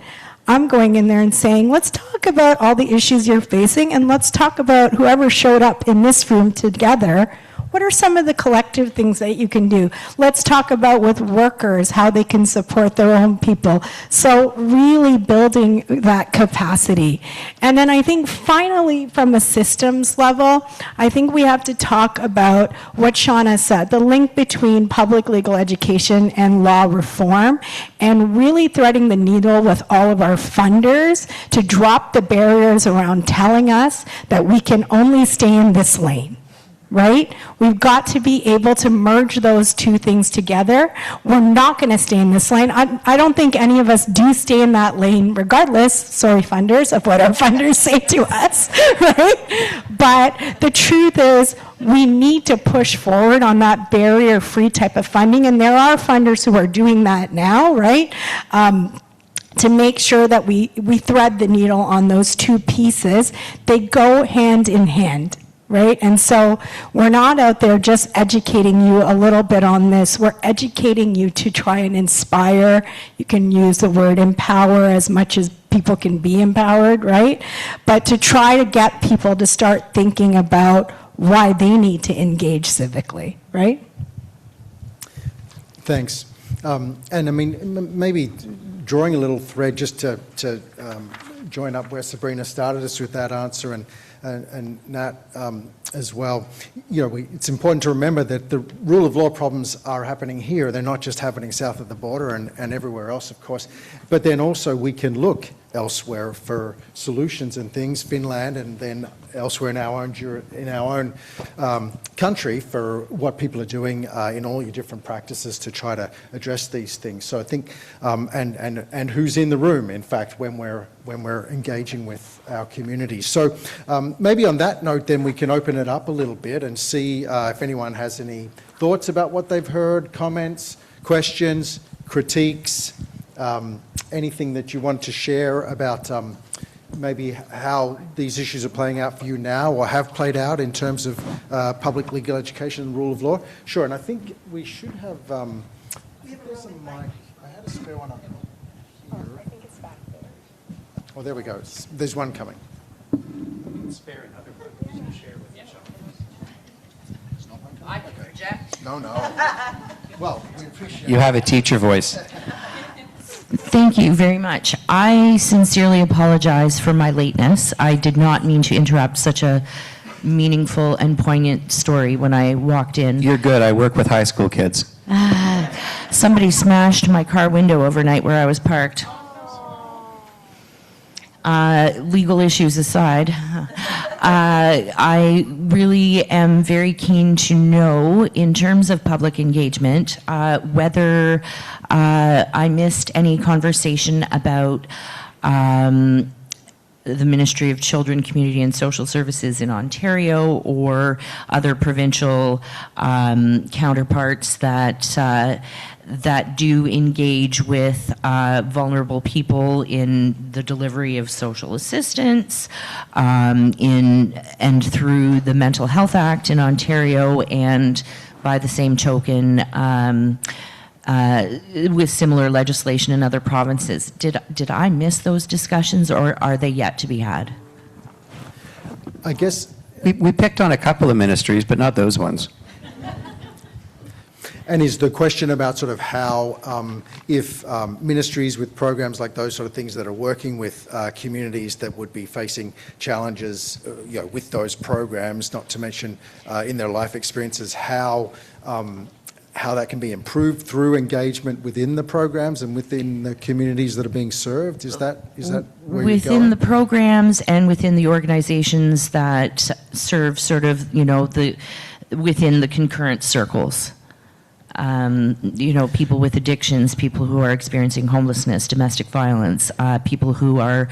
I'm going in there and saying, let's talk about all the issues you're facing, and let's talk about whoever showed up in this room together. What are some of the collective things that you can do? Let's talk about with workers how they can support their own people. So really building that capacity. And then I think finally from a systems level, I think we have to talk about what Shauna said, the link between public legal education and law reform, and really threading the needle with all of our funders to drop the barriers around telling us that we can only stay in this lane. Right? We've got to be able to merge those two things together. We're not going to stay in this lane. I don't think any of us do stay in that lane regardless, sorry funders, of what our funders say to us, right? But the truth is we need to push forward on that barrier-free type of funding, and there are funders who are doing that now, right? To make sure that we thread the needle on those two pieces. They go hand in hand. Right? And so we're not out there just educating you a little bit on this. We're educating you to try and inspire. You can use the word empower as much as people can be empowered, right? But to try to get people to start thinking about why they need to engage civically, right? Thanks. And I mean, maybe drawing a little thread just to join up where Sabrina started us with that answer, and Nat as well. You know, it's important to remember that the rule of law problems are happening here. They're not just happening south of the border and everywhere else, of course. But then also we can look elsewhere for solutions and things, Finland, and then elsewhere in our own country for what people are doing in all your different practices to try to address these things. So I think, and who's in the room, in fact, when we're engaging with our community. So maybe on that note, then we can open it up a little bit and see if anyone has any thoughts about what they've heard, comments, questions, critiques, anything that you want to share about maybe how these issues are playing out for you now or have played out in terms of public legal education and rule of law. Sure, and I think we should have, there's a mic. I had a spare one up here. I think it's back there. Oh, there we go. There's one coming. Spare another one to share with each other. I can project. No. Well, we appreciate You have a teacher voice. Thank you very much. I sincerely apologize for my lateness. I did not mean to interrupt such a meaningful and poignant story when I walked in. You're good. I work with high school kids. Somebody smashed my car window overnight where I was parked. Legal issues aside, I really am very keen to know, in terms of public engagement, whether I missed any conversation about the Ministry of Children, Community and Social Services in Ontario or other provincial counterparts that do engage with vulnerable people in the delivery of social assistance, and through the Mental Health Act in Ontario, and by the same token, with similar legislation in other provinces. Did I miss those discussions, or are they yet to be had? I guess We picked on a couple of ministries, but not those ones. And is the question about sort of how, if ministries with programs like those sort of things that are working with communities that would be facing challenges, with those programs, not to mention in their life experiences, how how that can be improved through engagement within the programs and within the communities that are being served? Is that where you're Within going? the programs and within the organizations that serve sort of, within the concurrent circles. People with addictions, people who are experiencing homelessness, domestic violence, people who are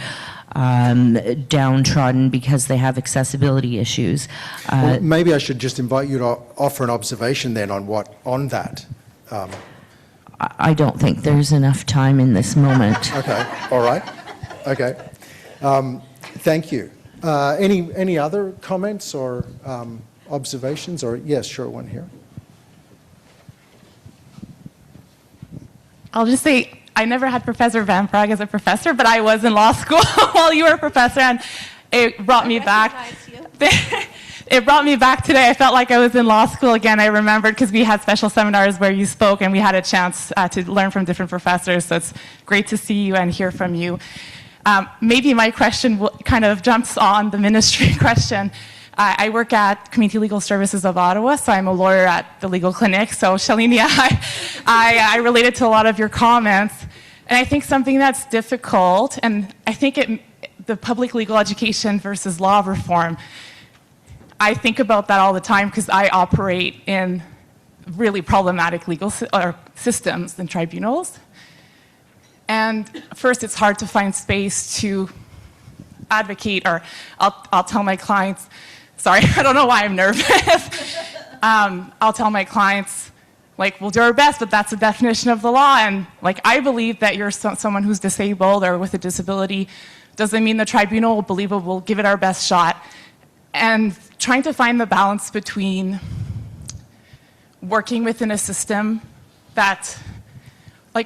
downtrodden because they have accessibility issues. Well, maybe I should just invite you to offer an observation then on that. I don't think there's enough time in this moment. Okay, all right. Okay. Thank you. Any other comments or observations? Or yes, sure, one here. I'll just say, I never had Professor Van Praagh as a professor, but I was in law school while you were a professor, and it brought me back. It brought me back today. I felt like I was in law school again. I remembered because we had special seminars where you spoke, and we had a chance to learn from different professors, so it's great to see you and hear from you. Maybe my question kind of jumps on the ministry question. I work at Community Legal Services of Ottawa, so I'm a lawyer at the legal clinic. So Shalini, I related to a lot of your comments. And I think something that's difficult, and I think the public legal education versus law reform, I think about that all the time because I operate in really problematic legal systems and tribunals. And first, it's hard to find space to advocate, or I'll tell my clients, sorry, I don't know why I'm nervous. I'll tell my clients, we'll do our best, but that's the definition of the law. And I believe that you're someone who's disabled or with a disability doesn't mean the tribunal will believe it, we'll give it our best shot. And trying to find the balance between working within a system that,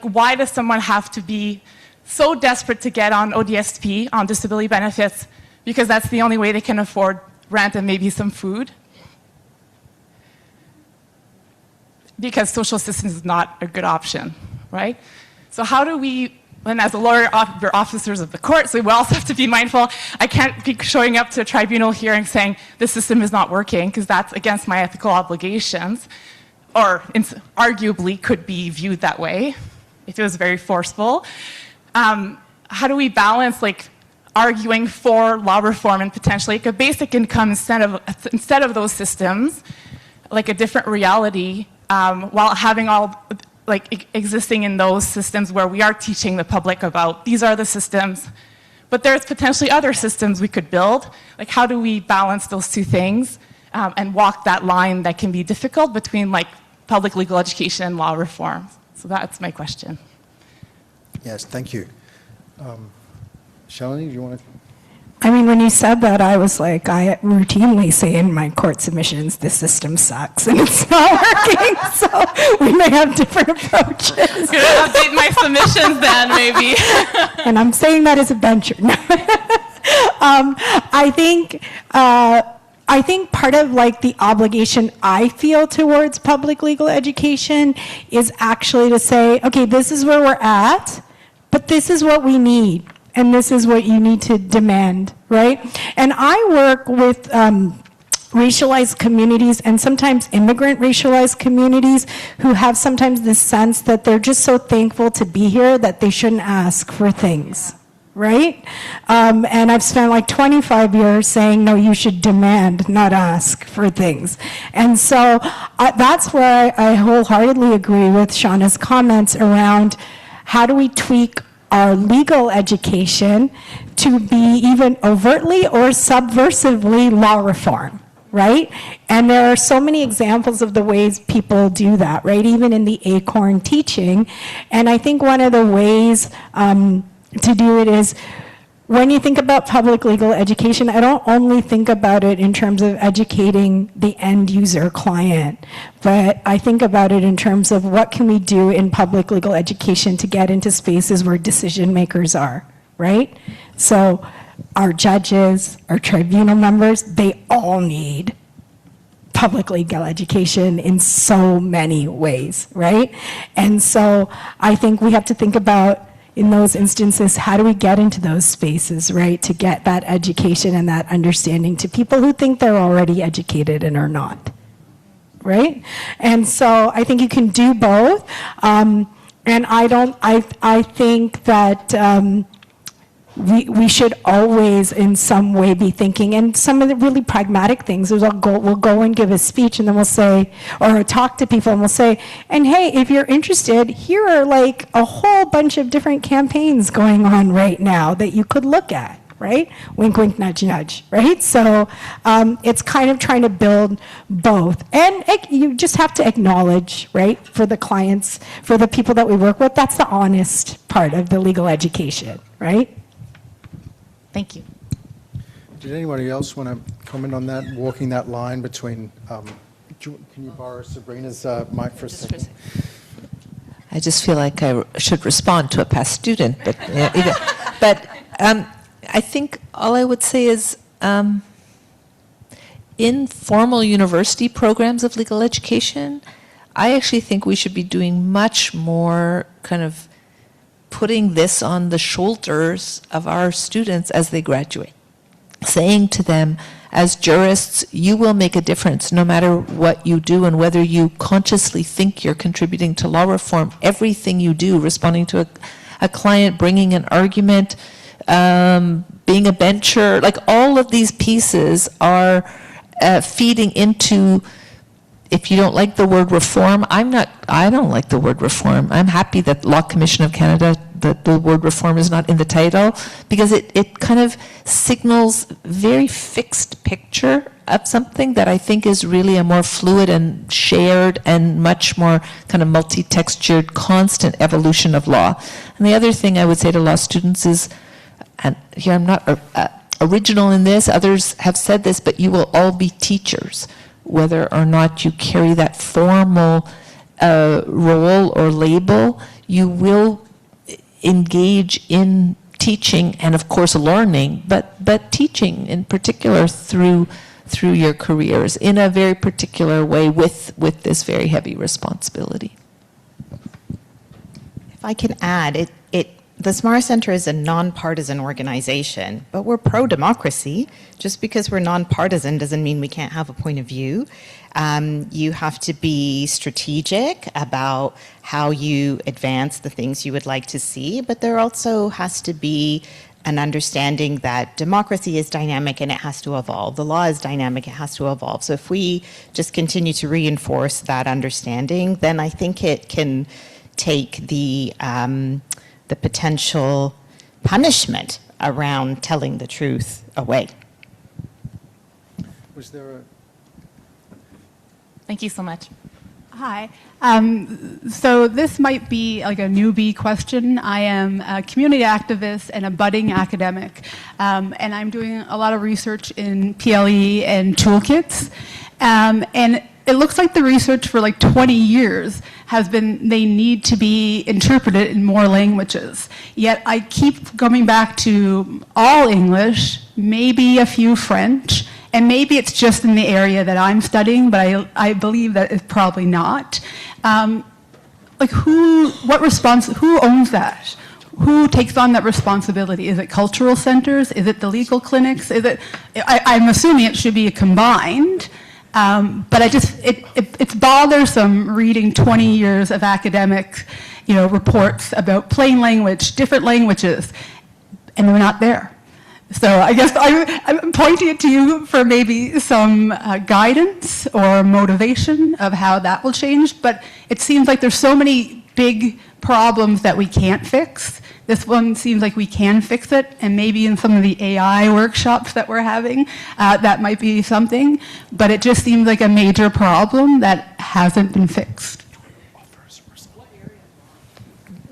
why does someone have to be so desperate to get on ODSP, on disability benefits, because that's the only way they can afford rent and maybe some food? Because social assistance is not a good option, right? So how do we, and as a lawyer, we're officers of the court, so we also have to be mindful. I can't be showing up to a tribunal hearing saying, this system is not working, because that's against my ethical obligations, or arguably could be viewed that way if it was very forceful. How do we balance, arguing for law reform and potentially a basic income instead of those systems, a different reality, while having all existing in those systems where we are teaching the public about these are the systems, but there's potentially other systems we could build. How do we balance those two things and walk that line that can be difficult between public legal education and law reform? So that's my question. Yes, thank you. Shalini, do you want to? I mean, when you said that, I was I routinely say in my court submissions, this system sucks and it's not working, so we may have different approaches. Could I update my submissions then, maybe? And I'm saying that as a bencher. I think part of the obligation I feel towards public legal education is actually to say, okay, this is where we're at, but this is what we need. And this is what you need to demand, right? And I work with racialized communities and sometimes immigrant racialized communities who have sometimes this sense that they're just so thankful to be here that they shouldn't ask for things, right? And I've spent 25 years saying, no, you should demand, not ask for things. And so that's where I wholeheartedly agree with Shauna's comments around how do we tweak our legal education to be even overtly or subversively law reform, right? And there are so many examples of the ways people do that, right? Even in the ACORN teaching. And I think one of the ways to do it is when you think about public legal education, I don't only think about it in terms of educating the end user client, but I think about it in terms of what can we do in public legal education to get into spaces where decision makers are, right? So our judges, our tribunal members, they all need public legal education in so many ways, right? And so I think we have to think about, in those instances, how do we get into those spaces, right, to get that education and that understanding to people who think they're already educated and are not, right? And so I think you can do both. And I think that we should always in some way be thinking, and some of the really pragmatic things is we'll go and give a speech and then we'll say, or talk to people and we'll say, and hey, if you're interested, here are like a whole bunch of different campaigns going on right now that you could look at, right? Wink, wink, nudge, nudge, right? So it's kind of trying to build both. And you just have to acknowledge, right, for the clients, for the people that we work with, that's the honest part of the legal education, right? Thank you. Did anybody else want to comment on that, walking that line between, can you borrow Sabrina's mic for a second? I just feel like I should respond to a past student, but I think all I would say is in formal university programs of legal education, I actually think we should be doing much more kind of putting this on the shoulders of our students as they graduate, saying to them, as jurists, you will make a difference no matter what you do and whether you consciously think you're contributing to law reform. Everything you do, responding to a client, bringing an argument, being a bencher, like all of these pieces are feeding into. If you don't like the word reform, I don't like the word reform. I'm happy that Law Commission of Canada, that the word reform is not in the title, because it kind of signals very fixed picture of something that I think is really a more fluid and shared and much more kind of multi-textured, constant evolution of law. And the other thing I would say to law students is, and here I'm not original in this, others have said this, but you will all be teachers. Whether or not you carry that formal role or label, you will engage in teaching and, of course, learning, but teaching in particular through your careers in a very particular way with this very heavy responsibility. If I can add, the Samara Center is a nonpartisan organization, but we're pro-democracy. Just because we're nonpartisan doesn't mean we can't have a point of view. You have to be strategic about how you advance the things you would like to see, but there also has to be an understanding that democracy is dynamic and it has to evolve. The law is dynamic, it has to evolve. So if we just continue to reinforce that understanding, then I think it can take the potential punishment around telling the truth away. Was there a... Thank you so much. Hi. So this might be like a newbie question. I am a community activist and a budding academic, and I'm doing a lot of research in PLE and toolkits. And it looks like the research for like 20 years has been they need to be interpreted in more languages. Yet I keep going back to all English, maybe a few French, and maybe it's just in the area that I'm studying, but I believe that it's probably not. Who owns that? Who takes on that responsibility? Is it cultural centers? Is it the legal clinics? I'm assuming it should be combined. But it's bothersome reading 20 years of academic, reports about plain language, different languages, and they're not there. So I guess I'm pointing it to you for maybe some guidance or motivation of how that will change. But it seems like there's so many big problems that we can't fix. This one seems like we can fix it, and maybe in some of the AI workshops that we're having, that might be something. But it just seems like a major problem that hasn't been fixed.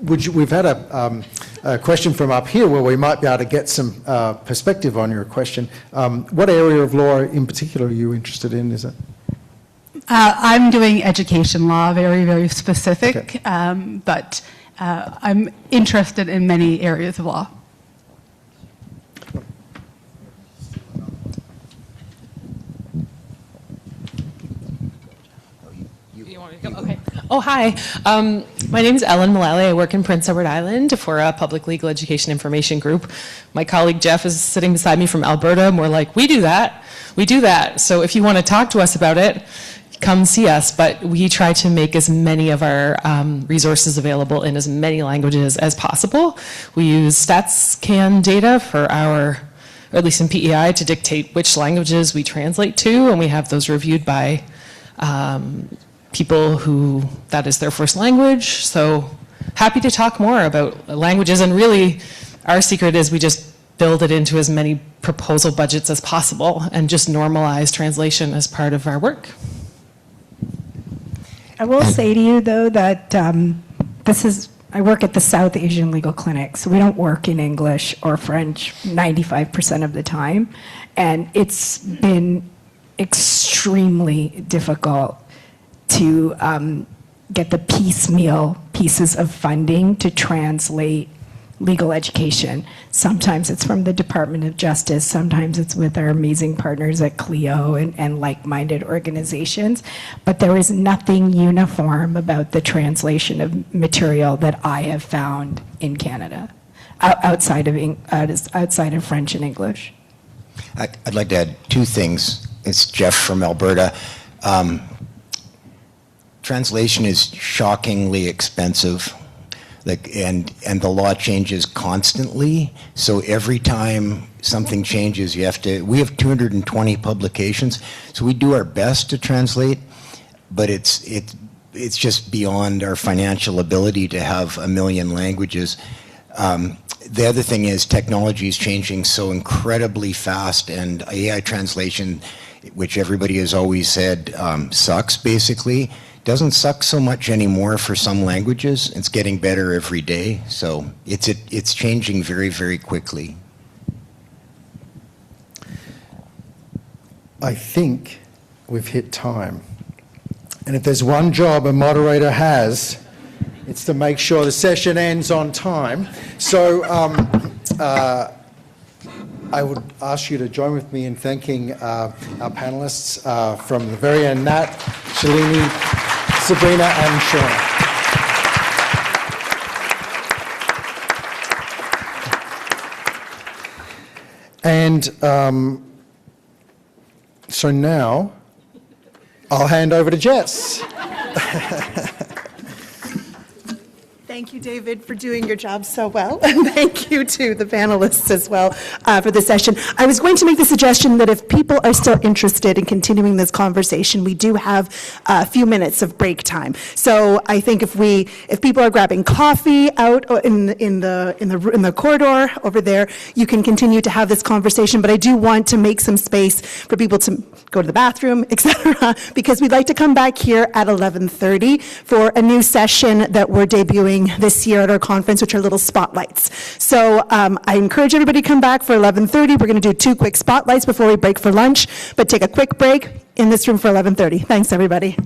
We've had a question from up here where we might be able to get some perspective on your question. What area of law in particular are you interested in, is it? I'm doing education law, very, very specific, Okay. but I'm interested in many areas of law. You want me to go? Okay. Oh, hi. My name is Ellen Mullally. I work in Prince Edward Island for a public legal education information group. My colleague Jeff is sitting beside me from Alberta, and we're like, we do that. We do that. So if you want to talk to us about it, come see us, but we try to make as many of our resources available in as many languages as possible. We use StatsCan data for our, or at least in PEI, to dictate which languages we translate to, and we have those reviewed by people who that is their first language. So happy to talk more about languages, and really our secret is we just build it into as many proposal budgets as possible and just normalize translation as part of our work. I will say to you, though, that I work at the South Asian Legal Clinic, so we don't work in English or French 95% of the time, and it's been extremely difficult to get the piecemeal pieces of funding to translate legal education. Sometimes it's from the Department of Justice, sometimes it's with our amazing partners at CLEO and like-minded organizations, but there is nothing uniform about the translation of material that I have found in Canada, outside of French and English. I'd like to add two things. It's Jeff from Alberta. Translation is shockingly expensive. And the law changes constantly, so every time something changes, we have 220 publications, so we do our best to translate, but it's just beyond our financial ability to have 1 million languages. The other thing is technology is changing so incredibly fast, and AI translation, which everybody has always said sucks basically, doesn't suck so much anymore for some languages. It's getting better every day, so it's changing very, very quickly. I think we've hit time. And if there's one job a moderator has, it's to make sure the session ends on time. So I would ask you to join with me in thanking our panelists from the very end, Nat, Shalini, Sabrina and Shauna. And so now I'll hand over to Jess. Thank you, David, for doing your job so well. And thank you to the panelists as well for the session. I was going to make the suggestion that if people are still interested in continuing this conversation, we do have a few minutes of break time. So I think if people are grabbing coffee out in the corridor over there, you can continue to have this conversation. But I do want to make some space for people to go to the bathroom, etc., because we'd like to come back here at 11:30 for a new session that we're debuting this year at our conference, which are little spotlights. So I encourage everybody to come back for 11:30. We're going to do 2 quick spotlights before we break for lunch, but take a quick break in this room for 11:30. Thanks, everybody.